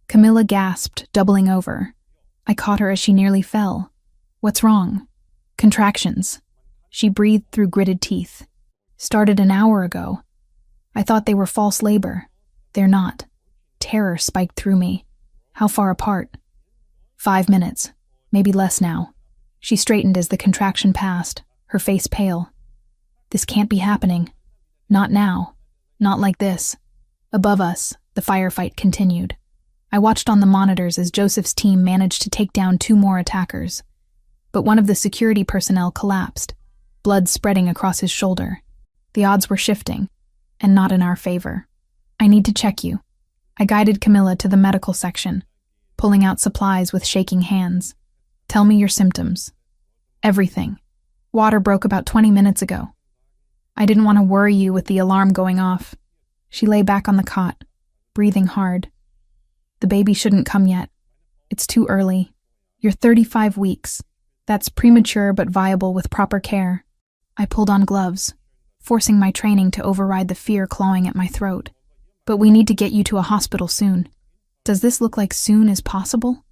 Camilla gasped, doubling over. I caught her as she nearly fell. "What's wrong?" "Contractions." She breathed through gritted teeth. "Started an hour ago. I thought they were false labor. They're not." Terror spiked through me. "How far apart?" 5 minutes, maybe less now." She straightened as the contraction passed, her face pale. "This can't be happening. Not now. Not like this." Above us, the firefight continued. I watched on the monitors as Joseph's team managed to take down 2 more attackers. But one of the security personnel collapsed, blood spreading across his shoulder. The odds were shifting, and not in our favor. "I need to check you." I guided Camilla to the medical section, pulling out supplies with shaking hands. "Tell me your symptoms." "Everything. Water broke about 20 minutes ago." "I didn't want to worry you with the alarm going off." She lay back on the cot, breathing hard. "The baby shouldn't come yet. It's too early. You're 35 weeks. That's premature but viable with proper care." I pulled on gloves, forcing my training to override the fear clawing at my throat. "But we need to get you to a hospital soon." "Does this look like soon as possible?"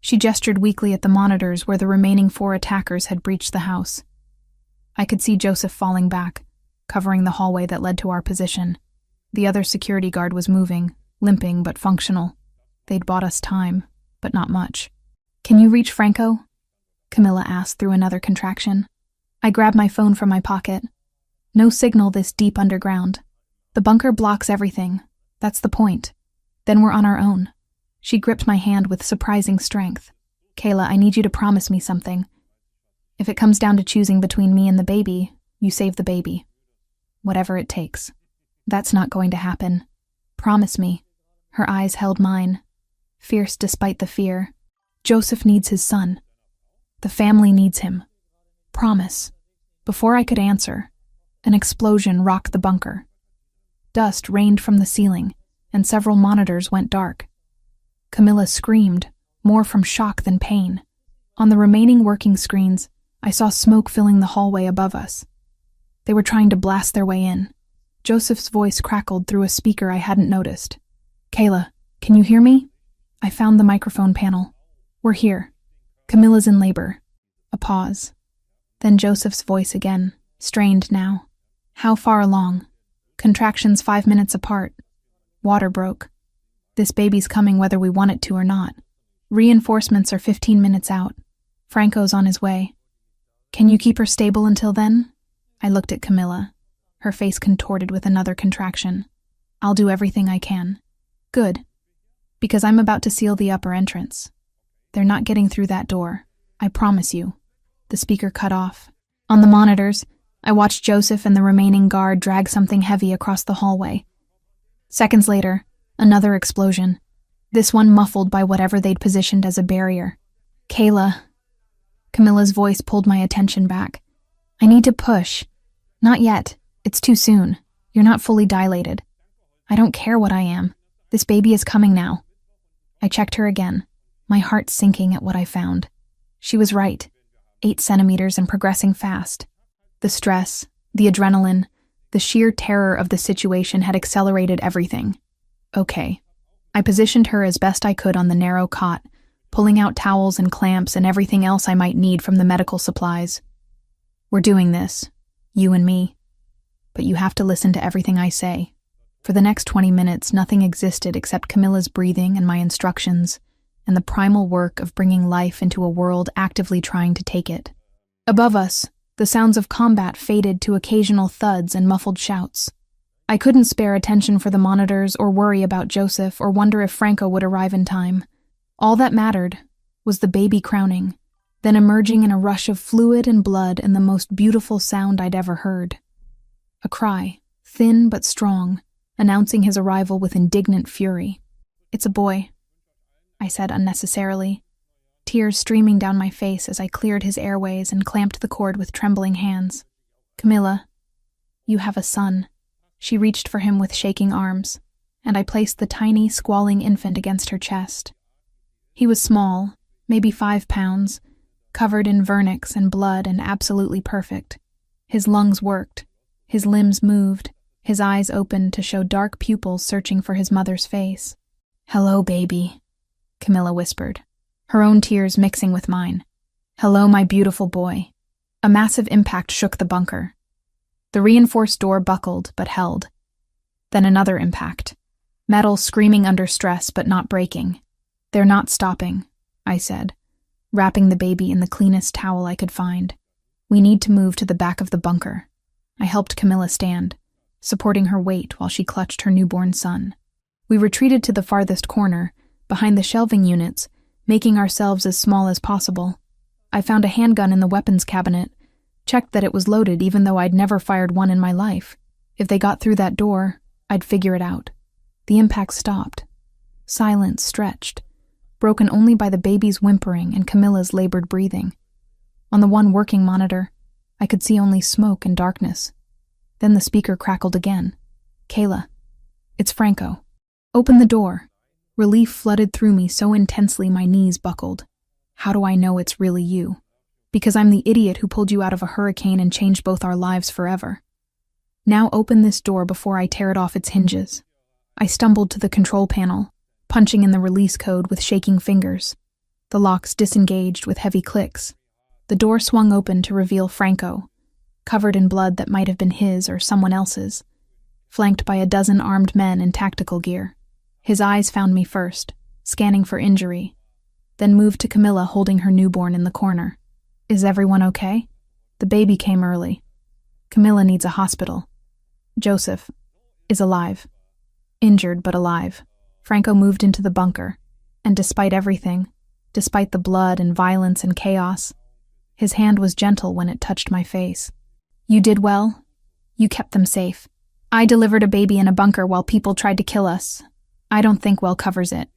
She gestured weakly at the monitors where the remaining 4 attackers had breached the house. I could see Joseph falling back, covering the hallway that led to our position. The other security guard was moving, limping but functional. They'd bought us time, but not much. "Can you reach Franco?" Camilla asked through another contraction. I grabbed my phone from my pocket. No signal this deep underground. The bunker blocks everything. That's the point. Then we're on our own. She gripped my hand with surprising strength. "Kayla, I need you to promise me something. If it comes down to choosing between me and the baby, you save the baby. Whatever it takes." "That's not going to happen. Promise me." Her eyes held mine, fierce despite the fear. "Joseph needs his son. The family needs him. Promise." Before I could answer, an explosion rocked the bunker. Dust rained from the ceiling, and several monitors went dark. Camilla screamed, more from shock than pain. On the remaining working screens, I saw smoke filling the hallway above us. They were trying to blast their way in. Joseph's voice crackled through a speaker I hadn't noticed. "Kayla, can you hear me?" I found the microphone panel. "We're here. Camilla's in labor." A pause. Then Joseph's voice again, strained now. "How far along?" "Contractions 5 minutes apart. Water broke. This baby's coming whether we want it to or not. Reinforcements are 15 minutes out. Franco's on his way. Can you keep her stable until then?" I looked at Camilla, her face contorted with another contraction. "I'll do everything I can." "Good. Because I'm about to seal the upper entrance. They're not getting through that door. I promise you." The speaker cut off. On the monitors, I watched Joseph and the remaining guard drag something heavy across the hallway. Seconds later, another explosion. This one muffled by whatever they'd positioned as a barrier. "Kayla." Camilla's voice pulled my attention back. "I need to push." "Not yet. It's too soon. You're not fully dilated." "I don't care what I am. This baby is coming now." I checked her again, my heart sinking at what I found. She was right. 8 centimeters and progressing fast. The stress, the adrenaline, the sheer terror of the situation had accelerated everything. Okay. I positioned her as best I could on the narrow cot, pulling out towels and clamps and everything else I might need from the medical supplies. "We're doing this, you and me. But you have to listen to everything I say." For the next 20 minutes, nothing existed except Camilla's breathing and my instructions, and the primal work of bringing life into a world actively trying to take it. Above us, the sounds of combat faded to occasional thuds and muffled shouts. I couldn't spare attention for the monitors or worry about Joseph or wonder if Franco would arrive in time. All that mattered was the baby crowning, then emerging in a rush of fluid and blood and the most beautiful sound I'd ever heard. A cry, thin but strong, announcing his arrival with indignant fury. "It's a boy," I said unnecessarily, tears streaming down my face as I cleared his airways and clamped the cord with trembling hands. "Camilla, you have a son." She reached for him with shaking arms, and I placed the tiny, squalling infant against her chest. He was small, maybe 5 pounds, covered in vernix and blood and absolutely perfect. His lungs worked, his limbs moved, his eyes opened to show dark pupils searching for his mother's face. "Hello, baby," Camilla whispered, her own tears mixing with mine. "Hello, my beautiful boy." A massive impact shook the bunker. The reinforced door buckled but held. Then another impact. Metal screaming under stress but not breaking. "They're not stopping," I said, wrapping the baby in the cleanest towel I could find. "We need to move to the back of the bunker." I helped Camilla stand, supporting her weight while she clutched her newborn son. We retreated to the farthest corner, behind the shelving units, making ourselves as small as possible. I found a handgun in the weapons cabinet, checked that it was loaded even though I'd never fired one in my life. If they got through that door, I'd figure it out. The impact stopped. Silence stretched, broken only by the baby's whimpering and Camilla's labored breathing. On the one working monitor, I could see only smoke and darkness. Then the speaker crackled again. "Kayla, it's Franco. Open the door." Relief flooded through me so intensely my knees buckled. "How do I know it's really you?" "Because I'm the idiot who pulled you out of a hurricane and changed both our lives forever. Now open this door before I tear it off its hinges." I stumbled to the control panel, punching in the release code with shaking fingers. The locks disengaged with heavy clicks. The door swung open to reveal Franco, covered in blood that might have been his or someone else's, flanked by a dozen armed men in tactical gear. His eyes found me first, scanning for injury, then moved to Camilla holding her newborn in the corner. "Is everyone okay?" "The baby came early. Camilla needs a hospital. Joseph is alive. Injured but alive." Franco moved into the bunker, and despite everything, despite the blood and violence and chaos, his hand was gentle when it touched my face. "You did well. You kept them safe. I delivered a baby in a bunker while people tried to kill us. I don't think well covers it."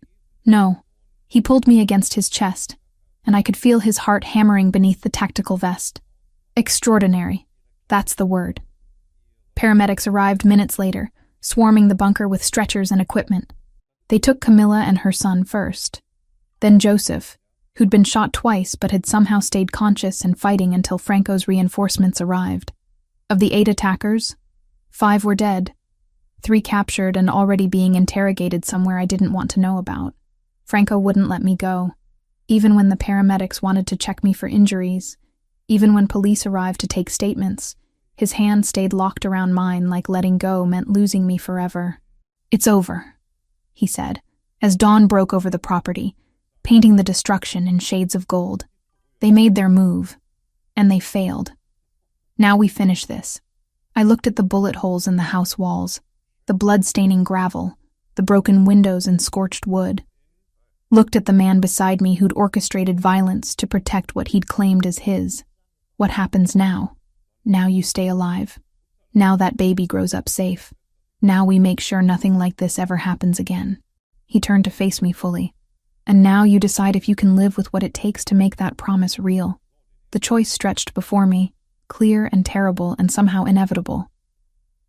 "No." He pulled me against his chest, and I could feel his heart hammering beneath the tactical vest. "Extraordinary. That's the word." Paramedics arrived minutes later, swarming the bunker with stretchers and equipment. They took Camilla and her son first. Then Joseph, who'd been shot twice but had somehow stayed conscious and fighting until Franco's reinforcements arrived. Of the 8 attackers, 5 were dead, 3 captured and already being interrogated somewhere I didn't want to know about. Franco wouldn't let me go, even when the paramedics wanted to check me for injuries, even when police arrived to take statements. His hand stayed locked around mine like letting go meant losing me forever. "It's over," he said, as dawn broke over the property, painting the destruction in shades of gold. "They made their move, and they failed. Now we finish this." I looked at the bullet holes in the house walls, the blood-staining gravel, the broken windows and scorched wood. Looked at the man beside me who'd orchestrated violence to protect what he'd claimed as his. What happens now? Now you stay alive. Now that baby grows up safe. Now we make sure nothing like this ever happens again. He turned to face me fully. And now you decide if you can live with what it takes to make that promise real. The choice stretched before me, clear and terrible and somehow inevitable.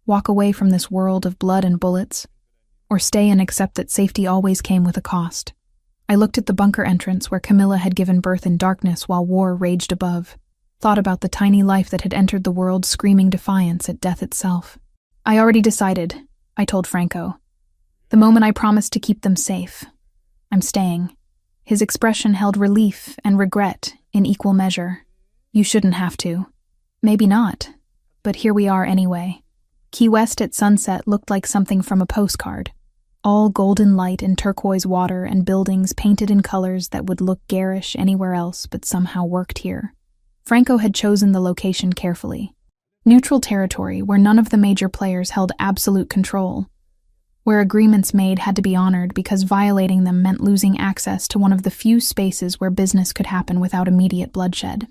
Walk away from this world of blood and bullets, or stay and accept that safety always came with a cost. I looked at the bunker entrance where Camilla had given birth in darkness while war raged above. Thought about the tiny life that had entered the world screaming defiance at death itself. "I already decided," I told Franco. "The moment I promised to keep them safe. I'm staying." His expression held relief and regret in equal measure. "You shouldn't have to." "Maybe not, but here we are anyway." Key West at sunset looked like something from a postcard. All golden light and turquoise water and buildings painted in colors that would look garish anywhere else but somehow worked here. Franco had chosen the location carefully. Neutral territory where none of the major players held absolute control, where agreements made had to be honored because violating them meant losing access to one of the few spaces where business could happen without immediate bloodshed.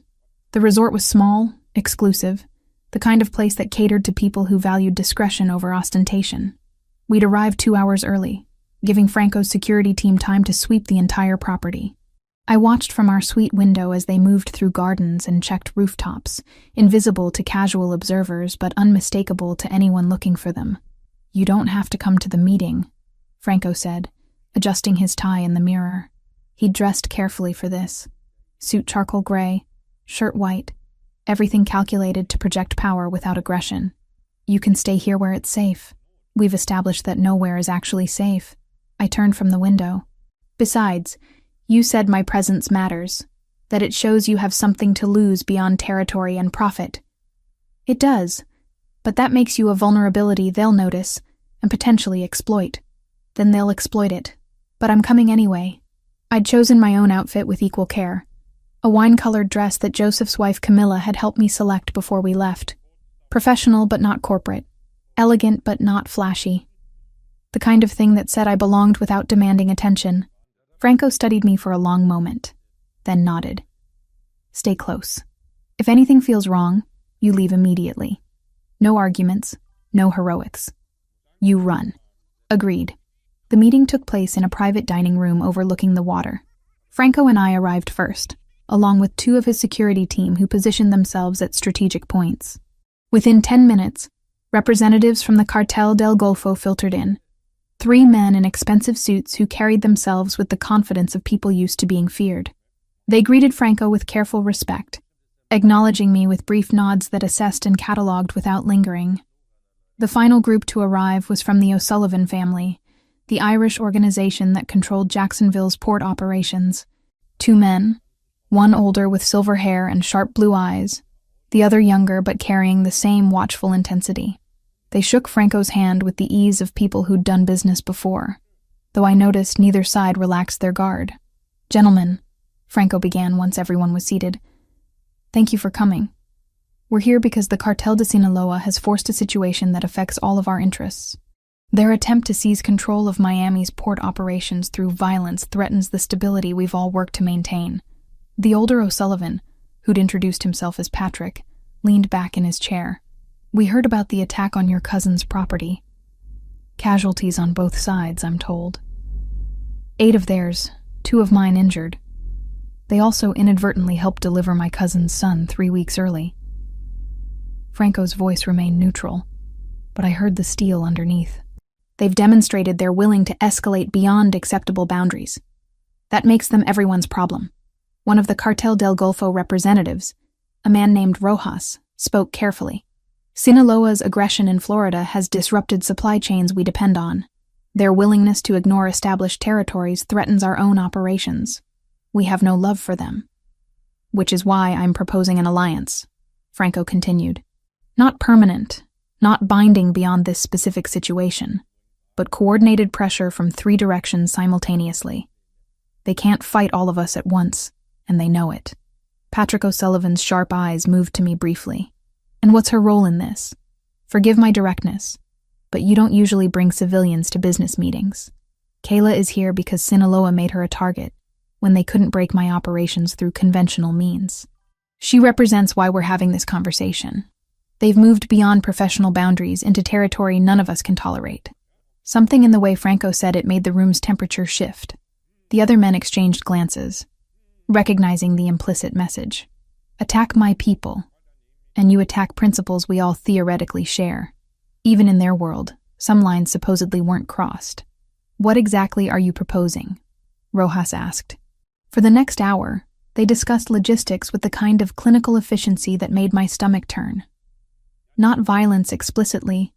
The resort was small, exclusive, the kind of place that catered to people who valued discretion over ostentation. We'd arrived 2 hours early, giving Franco's security team time to sweep the entire property. I watched from our suite window as they moved through gardens and checked rooftops, invisible to casual observers but unmistakable to anyone looking for them. "You don't have to come to the meeting," Franco said, adjusting his tie in the mirror. He'd dressed carefully for this. Suit charcoal gray, shirt white, everything calculated to project power without aggression. "You can stay here where it's safe. We've established that nowhere is actually safe." I turned from the window. "Besides, you said my presence matters, that it shows you have something to lose beyond territory and profit." "It does, but that makes you a vulnerability they'll notice and potentially exploit. Then they'll exploit it. But I'm coming anyway." I'd chosen my own outfit with equal care. A wine-colored dress that Joseph's wife Camilla had helped me select before we left. Professional but not corporate. Elegant but not flashy. The kind of thing that said I belonged without demanding attention. Franco studied me for a long moment, then nodded. "Stay close. If anything feels wrong, you leave immediately. No arguments, no heroics. You run." Agreed. The meeting took place in a private dining room overlooking the water. Franco and I arrived first, along with 2 of his security team who positioned themselves at strategic points. Within 10 minutes, representatives from the Cartel del Golfo filtered in. 3 men in expensive suits who carried themselves with the confidence of people used to being feared. They greeted Franco with careful respect, acknowledging me with brief nods that assessed and catalogued without lingering. The final group to arrive was from the O'Sullivan family, the Irish organization that controlled Jacksonville's port operations. 2 men, one older with silver hair and sharp blue eyes, the other younger but carrying the same watchful intensity. They shook Franco's hand with the ease of people who'd done business before, though I noticed neither side relaxed their guard. "Gentlemen," Franco began once everyone was seated, "thank you for coming. We're here because the Cartel de Sinaloa has forced a situation that affects all of our interests. Their attempt to seize control of Miami's port operations through violence threatens the stability we've all worked to maintain." The older O'Sullivan, who'd introduced himself as Patrick, leaned back in his chair. "We heard about the attack on your cousin's property. Casualties on both sides, I'm told. 8 of theirs, 2 of mine injured. They also inadvertently helped deliver my cousin's son 3 weeks early." Franco's voice remained neutral, but I heard the steel underneath. "They've demonstrated they're willing to escalate beyond acceptable boundaries. That makes them everyone's problem. One of the Cartel del Golfo representatives, a man named Rojas, spoke carefully. Sinaloa's aggression in Florida has disrupted supply chains we depend on. Their willingness to ignore established territories threatens our own operations. We have no love for them. Which is why I'm proposing an alliance, Franco continued. Not permanent, not binding beyond this specific situation, but coordinated pressure from 3 directions simultaneously. They can't fight all of us at once, and they know it. Patrick O'Sullivan's sharp eyes moved to me briefly. And what's her role in this? Forgive my directness, but you don't usually bring civilians to business meetings. Kayla is here because Sinaloa made her a target when they couldn't break my operations through conventional means. She represents why we're having this conversation. They've moved beyond professional boundaries into territory none of us can tolerate. Something in the way Franco said it made the room's temperature shift. The other men exchanged glances, recognizing the implicit message. Attack my people, and you attack principles we all theoretically share. Even in their world, some lines supposedly weren't crossed. What exactly are you proposing? Rojas asked. For the next hour, they discussed logistics with the kind of clinical efficiency that made my stomach turn. Not violence explicitly,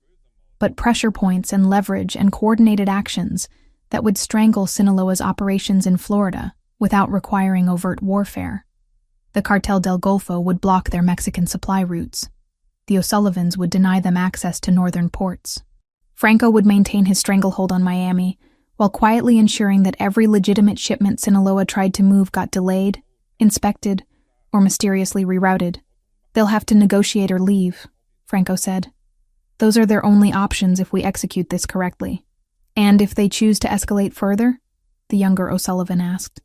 but pressure points and leverage and coordinated actions that would strangle Sinaloa's operations in Florida without requiring overt warfare. The Cartel del Golfo would block their Mexican supply routes. The O'Sullivans would deny them access to northern ports. Franco would maintain his stranglehold on Miami, while quietly ensuring that every legitimate shipment Sinaloa tried to move got delayed, inspected, or mysteriously rerouted. They'll have to negotiate or leave, Franco said. Those are their only options if we execute this correctly. And if they choose to escalate further? The younger O'Sullivan asked.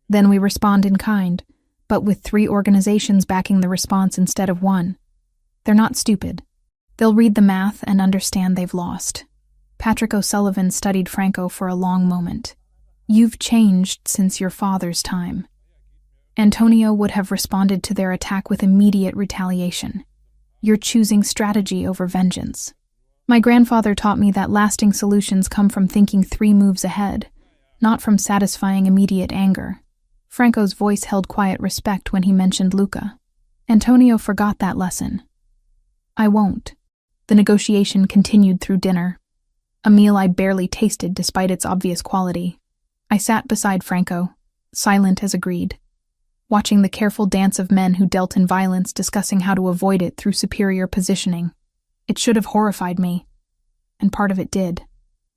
Then we respond in kind, but with 3 organizations backing the response instead of 1. They're not stupid. They'll read the math and understand they've lost. Patrick O'Sullivan studied Franco for a long moment. You've changed since your father's time. Antonio would have responded to their attack with immediate retaliation. You're choosing strategy over vengeance. My grandfather taught me that lasting solutions come from thinking 3 moves ahead, not from satisfying immediate anger. Franco's voice held quiet respect when he mentioned Luca. Antonio forgot that lesson. I won't. The negotiation continued through dinner, a meal I barely tasted despite its obvious quality. I sat beside Franco, silent as agreed, watching the careful dance of men who dealt in violence discussing how to avoid it through superior positioning. It should have horrified me, and part of it did.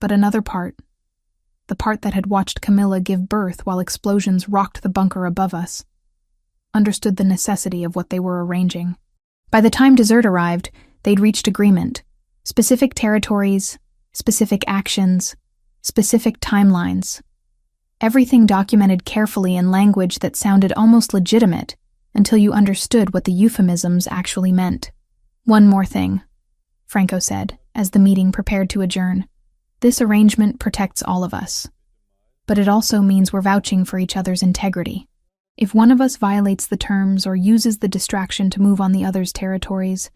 But another part, the part that had watched Camilla give birth while explosions rocked the bunker above us, understood the necessity of what they were arranging. By the time dessert arrived, they'd reached agreement. Specific territories, specific actions, specific timelines. Everything documented carefully in language that sounded almost legitimate until you understood what the euphemisms actually meant. One more thing, Franco said, as the meeting prepared to adjourn. This arrangement protects all of us. But it also means we're vouching for each other's integrity. If one of us violates the terms or uses the distraction to move on the other's territories,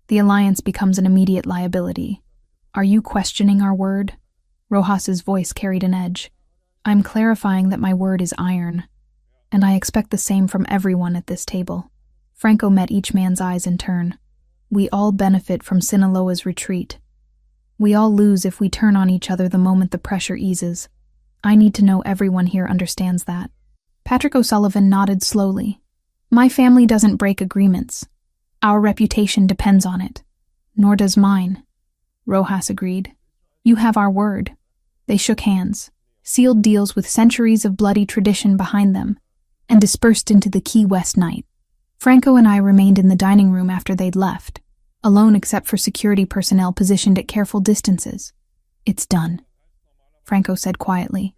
the alliance becomes an immediate liability. Are you questioning our word? Rojas's voice carried an edge. I'm clarifying that my word is iron, and I expect the same from everyone at this table. Franco met each man's eyes in turn. We all benefit from Sinaloa's retreat. We all lose if we turn on each other the moment the pressure eases. I need to know everyone here understands that. Patrick O'Sullivan nodded slowly. My family doesn't break agreements. Our reputation depends on it. Nor does mine. Rojas agreed. You have our word. They shook hands, sealed deals with centuries of bloody tradition behind them, and dispersed into the Key West night. Franco and I remained in the dining room after they'd left, alone except for security personnel positioned at careful distances. It's done, Franco said quietly.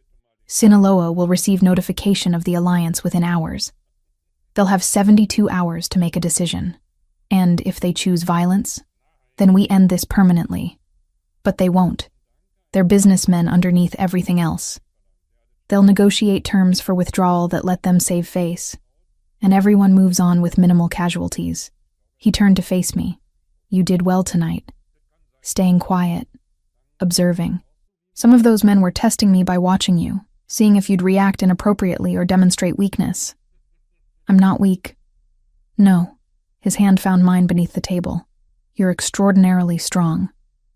Sinaloa will receive notification of the alliance within hours. They'll have 72 hours to make a decision. And if they choose violence, then we end this permanently. But they won't. They're businessmen underneath everything else. They'll negotiate terms for withdrawal that let them save face, and everyone moves on with minimal casualties. He turned to face me. You did well tonight. Staying quiet. Observing. Some of those men were testing me by watching you, seeing if you'd react inappropriately or demonstrate weakness. I'm not weak. No. His hand found mine beneath the table. You're extraordinarily strong.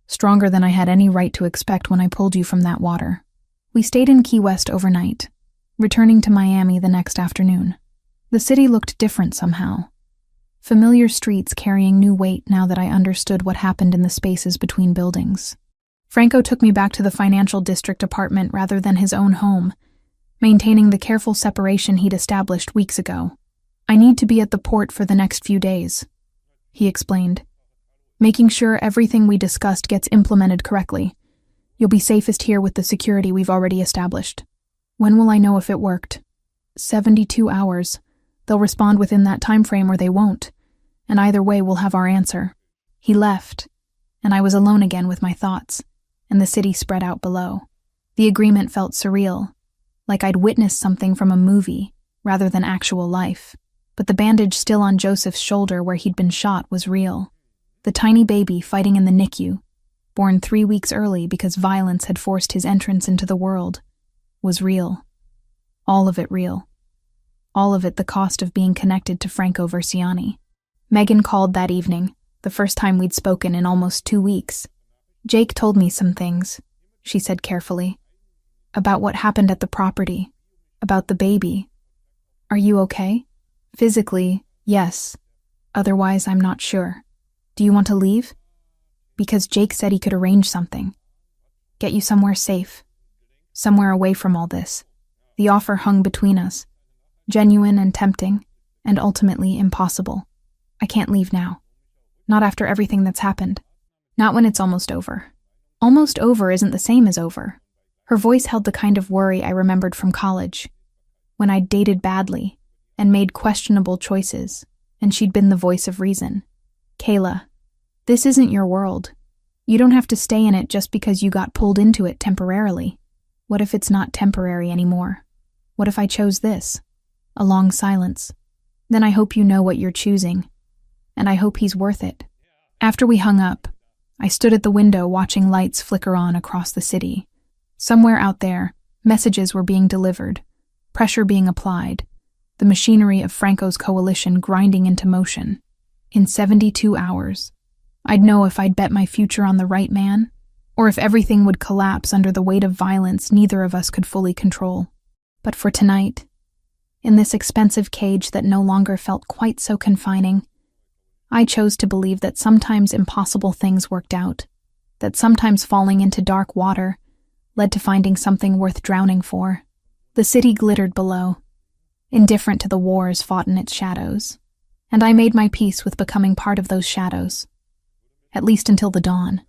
Stronger than I had any right to expect when I pulled you from that water. We stayed in Key West overnight, returning to Miami the next afternoon. The city looked different somehow. Familiar streets carrying new weight now that I understood what happened in the spaces between buildings. Franco took me back to the financial district apartment rather than his own home, maintaining the careful separation he'd established weeks ago. I need to be at the port for the next few days, he explained, making sure everything we discussed gets implemented correctly. You'll be safest here with the security we've already established. When will I know if it worked? 72 hours. They'll respond within that time frame or they won't, and either way we'll have our answer. He left, and I was alone again with my thoughts, and the city spread out below. The agreement felt surreal, like I'd witnessed something from a movie rather than actual life. But the bandage still on Joseph's shoulder where he'd been shot was real. The tiny baby fighting in the NICU, born 3 weeks early because violence had forced his entrance into the world, was real. All of it real. All of it the cost of being connected to Franco Versiani. Megan called that evening, the first time we'd spoken in almost 2 weeks. Jake told me some things, she said carefully. About what happened at the property. About the baby. Are you okay? Physically, yes. Otherwise, I'm not sure. Do you want to leave? Because Jake said he could arrange something. Get you somewhere safe. Somewhere away from all this. The offer hung between us. Genuine and tempting, and ultimately impossible. I can't leave now. Not after everything that's happened. Not when it's almost over. Almost over isn't the same as over. Her voice held the kind of worry I remembered from college, when I'd dated badly and made questionable choices, and she'd been the voice of reason. Kayla, this isn't your world. You don't have to stay in it just because you got pulled into it temporarily. What if it's not temporary anymore? What if I chose this? A long silence. Then I hope you know what you're choosing, and I hope he's worth it. After we hung up, I stood at the window watching lights flicker on across the city. Somewhere out there, messages were being delivered, pressure being applied, the machinery of Franco's coalition grinding into motion. In 72 hours, I'd know if I'd bet my future on the right man, or if everything would collapse under the weight of violence neither of us could fully control. But for tonight, in this expensive cage that no longer felt quite so confining, I chose to believe that sometimes impossible things worked out, that sometimes falling into dark water led to finding something worth drowning for. The city glittered below, indifferent to the wars fought in its shadows, and I made my peace with becoming part of those shadows, at least until the dawn.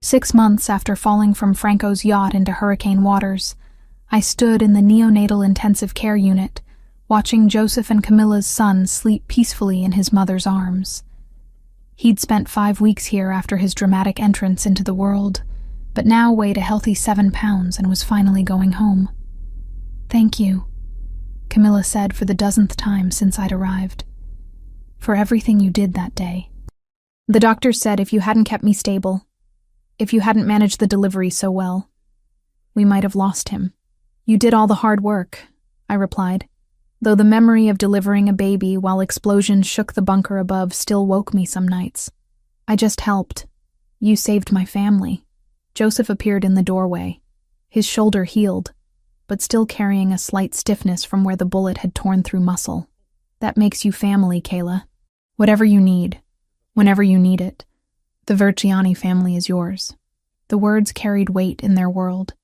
6 months after falling from Franco's yacht into hurricane waters, I stood in the neonatal intensive care unit, watching Joseph and Camilla's son sleep peacefully in his mother's arms. He'd spent 5 weeks here after his dramatic entrance into the world, but now weighed a healthy 7 pounds and was finally going home. Thank you, Camilla said for the dozenth time since I'd arrived, for everything you did that day. The doctor said if you hadn't kept me stable, if you hadn't managed the delivery so well, we might have lost him. You did all the hard work, I replied, though the memory of delivering a baby while explosions shook the bunker above still woke me some nights. I just helped. You saved my family. Joseph appeared in the doorway, his shoulder healed, but still carrying a slight stiffness from where the bullet had torn through muscle. That makes you family, Kayla. Whatever you need, whenever you need it, the Versiani family is yours. The words carried weight in their world,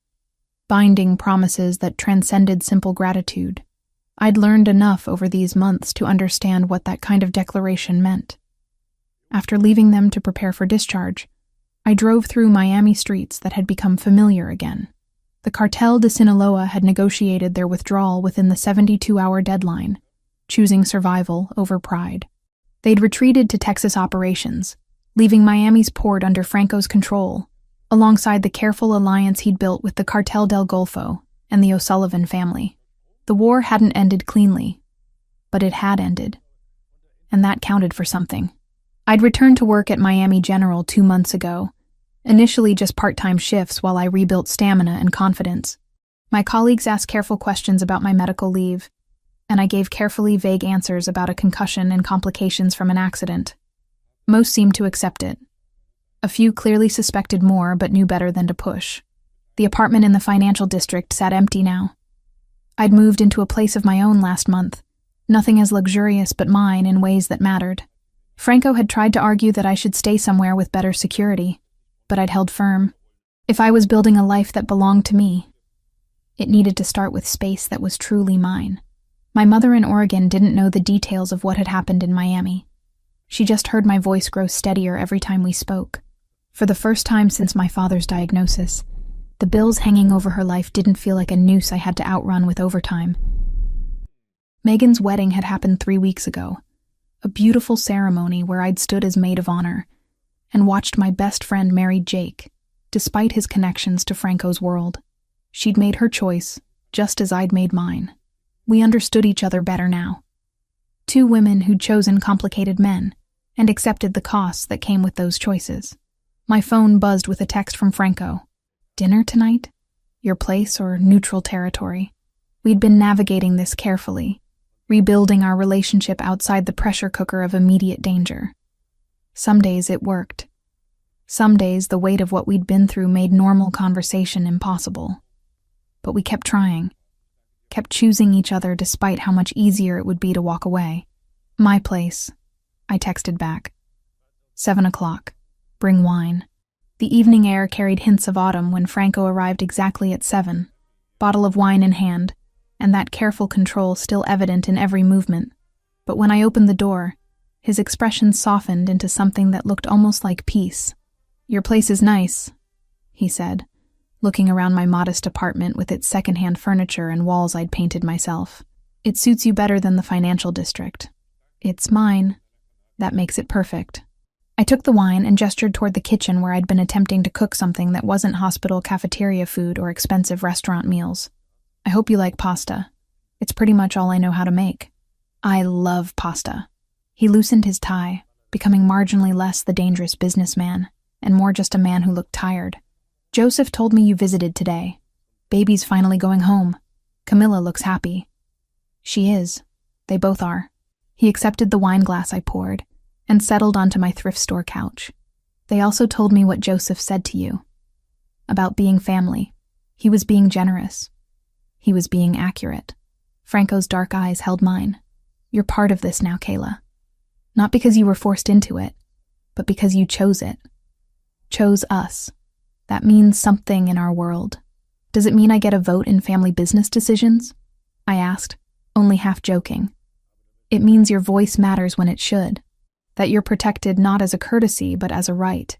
binding promises that transcended simple gratitude. I'd learned enough over these months to understand what that kind of declaration meant. After leaving them to prepare for discharge, I drove through Miami streets that had become familiar again. The Cartel de Sinaloa had negotiated their withdrawal within the 72-hour deadline, choosing survival over pride. They'd retreated to Texas operations, leaving Miami's port under Franco's control, alongside the careful alliance he'd built with the Cartel del Golfo and the O'Sullivan family. The war hadn't ended cleanly, but it had ended, and that counted for something. I'd returned to work at Miami General 2 months ago, initially just part-time shifts while I rebuilt stamina and confidence. My colleagues asked careful questions about my medical leave, and I gave carefully vague answers about a concussion and complications from an accident. Most seemed to accept it. A few clearly suspected more, but knew better than to push. The apartment in the financial district sat empty now. I'd moved into a place of my own last month, nothing as luxurious but mine in ways that mattered. Franco had tried to argue that I should stay somewhere with better security, but I'd held firm. If I was building a life that belonged to me, it needed to start with space that was truly mine. My mother in Oregon didn't know the details of what had happened in Miami. She just heard my voice grow steadier every time we spoke. For the first time since my father's diagnosis, the bills hanging over her life didn't feel like a noose I had to outrun with overtime. Megan's wedding had happened 3 weeks ago, a beautiful ceremony where I'd stood as maid of honor and watched my best friend marry Jake, despite his connections to Franco's world. She'd made her choice, just as I'd made mine. We understood each other better now. Two women who'd chosen complicated men and accepted the costs that came with those choices. My phone buzzed with a text from Franco. Dinner tonight? Your place or neutral territory? We'd been navigating this carefully, rebuilding our relationship outside the pressure cooker of immediate danger. Some days it worked. Some days the weight of what we'd been through made normal conversation impossible. But we kept trying, kept choosing each other despite how much easier it would be to walk away. My place, I texted back. 7 o'clock. Bring wine. The evening air carried hints of autumn when Franco arrived exactly at 7, bottle of wine in hand, and that careful control still evident in every movement. But when I opened the door, his expression softened into something that looked almost like peace. Your place is nice, he said, looking around my modest apartment with its secondhand furniture and walls I'd painted myself. It suits you better than the financial district. It's mine. That makes it perfect. I took the wine and gestured toward the kitchen where I'd been attempting to cook something that wasn't hospital cafeteria food or expensive restaurant meals. I hope you like pasta. It's pretty much all I know how to make. I love pasta. He loosened his tie, becoming marginally less the dangerous businessman, and more just a man who looked tired. Joseph told me you visited today. Baby's finally going home. Camilla looks happy. She is. They both are. He accepted the wine glass I poured and settled onto my thrift store couch. They also told me what Joseph said to you. About being family. He was being generous. He was being accurate. Franco's dark eyes held mine. You're part of this now, Kayla. Not because you were forced into it, but because you chose it. Chose us. That means something in our world. Does it mean I get a vote in family business decisions? I asked, only half joking. It means your voice matters when it should. That you're protected not as a courtesy but as a right.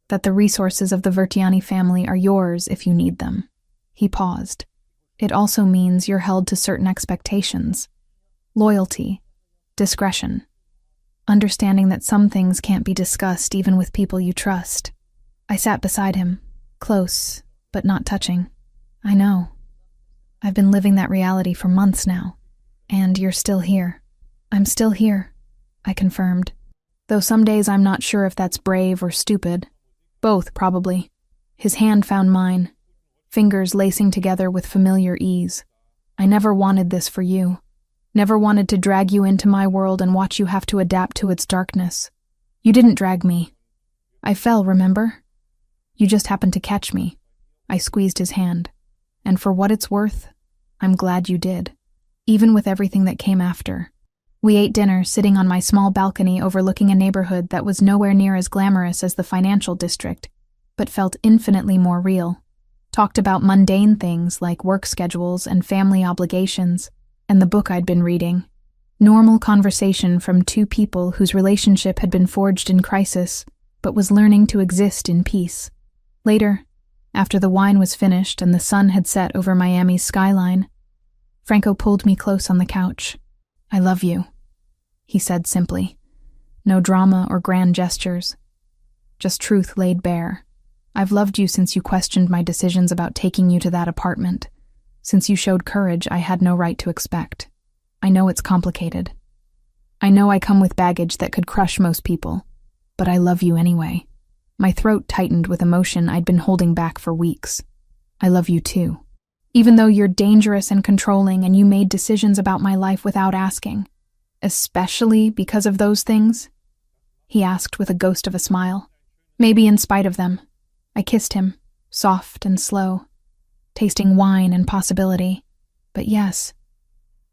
That the resources of the Vertiani family are yours if you need them. He paused. It also means you're held to certain expectations. Loyalty. Discretion. Understanding that some things can't be discussed even with people you trust. I sat beside him, close, but not touching. I know. I've been living that reality for months now. And you're still here. I'm still here, I confirmed. Though some days I'm not sure if that's brave or stupid. Both, probably. His hand found mine, fingers lacing together with familiar ease. I never wanted this for you. Never wanted to drag you into my world and watch you have to adapt to its darkness. You didn't drag me. I fell, remember? You just happened to catch me. I squeezed his hand. And for what it's worth, I'm glad you did. Even with everything that came after. We ate dinner sitting on my small balcony overlooking a neighborhood that was nowhere near as glamorous as the financial district, but felt infinitely more real. Talked about mundane things like work schedules and family obligations, and the book I'd been reading. Normal conversation from two people whose relationship had been forged in crisis, but was learning to exist in peace. Later, after the wine was finished and the sun had set over Miami's skyline, Franco pulled me close on the couch. I love you, he said simply. No drama or grand gestures. Just truth laid bare. I've loved you since you questioned my decisions about taking you to that apartment. Since you showed courage I had no right to expect. I know it's complicated. I know I come with baggage that could crush most people. But I love you anyway. My throat tightened with emotion I'd been holding back for weeks. I love you too. Even though you're dangerous and controlling and you made decisions about my life without asking. Especially because of those things? He asked with a ghost of a smile. Maybe in spite of them. I kissed him, soft and slow, tasting wine and possibility. But yes,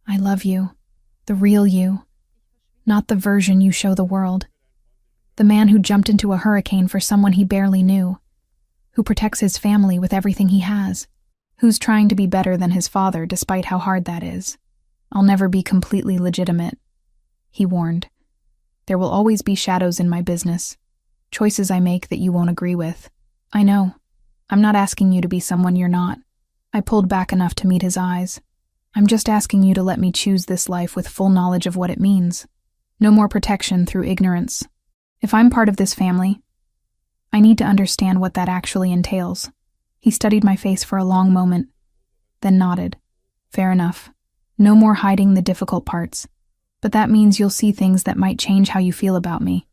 I love you. The real you. Not the version you show the world. The man who jumped into a hurricane for someone he barely knew. Who protects his family with everything he has. Who's trying to be better than his father despite how hard that is. I'll never be completely legitimate, he warned. There will always be shadows in my business. Choices I make that you won't agree with. I know. I'm not asking you to be someone you're not. I pulled back enough to meet his eyes. I'm just asking you to let me choose this life with full knowledge of what it means. No more protection through ignorance. If I'm part of this family, I need to understand what that actually entails. He studied my face for a long moment, then nodded. Fair enough. No more hiding the difficult parts. But that means you'll see things that might change how you feel about me.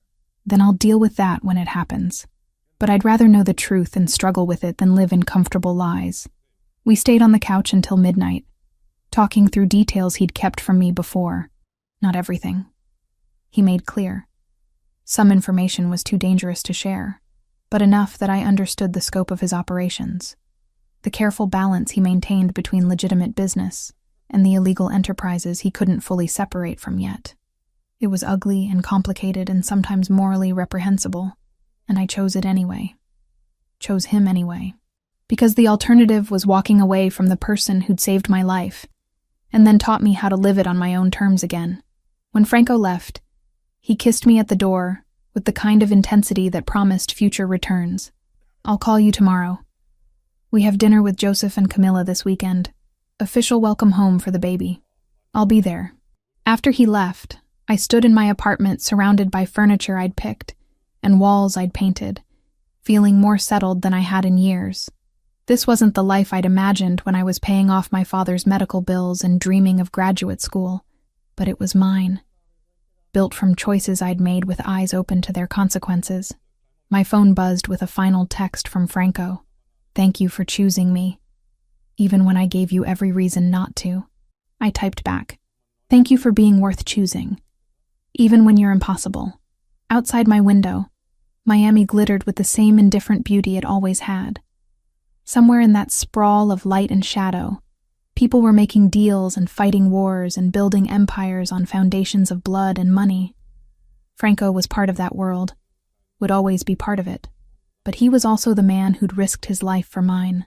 Then I'll deal with that when it happens. But I'd rather know the truth and struggle with it than live in comfortable lies. We stayed on the couch until midnight, talking through details he'd kept from me before. Not everything. He made clear. Some information was too dangerous to share, but enough that I understood the scope of his operations. The careful balance he maintained between legitimate business and the illegal enterprises he couldn't fully separate from yet. It was ugly and complicated and sometimes morally reprehensible, and I chose it anyway. Chose him anyway. Because the alternative was walking away from the person who'd saved my life, and then taught me how to live it on my own terms again. When Franco left, he kissed me at the door with the kind of intensity that promised future returns. I'll call you tomorrow. We have dinner with Joseph and Camilla this weekend. Official welcome home for the baby. I'll be there. After he left, I stood in my apartment surrounded by furniture I'd picked and walls I'd painted, feeling more settled than I had in years. This wasn't the life I'd imagined when I was paying off my father's medical bills and dreaming of graduate school, but it was mine. Built from choices I'd made with eyes open to their consequences. My phone buzzed with a final text from Franco. Thank you for choosing me, even when I gave you every reason not to. I typed back. Thank you for being worth choosing, even when you're impossible. Outside my window, Miami glittered with the same indifferent beauty it always had. Somewhere in that sprawl of light and shadow, people were making deals and fighting wars and building empires on foundations of blood and money. Franco was part of that world, would always be part of it. But he was also the man who'd risked his life for mine,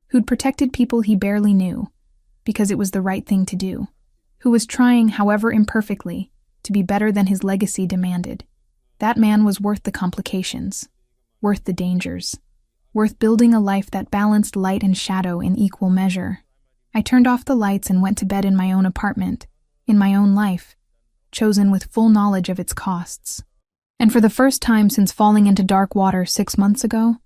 who'd protected people he barely knew, because it was the right thing to do, who was trying, however imperfectly, to be better than his legacy demanded. That man was worth the complications, worth the dangers, worth building a life that balanced light and shadow in equal measure. I turned off the lights and went to bed in my own apartment, in my own life, chosen with full knowledge of its costs. And for the first time since falling into dark water 6 months ago,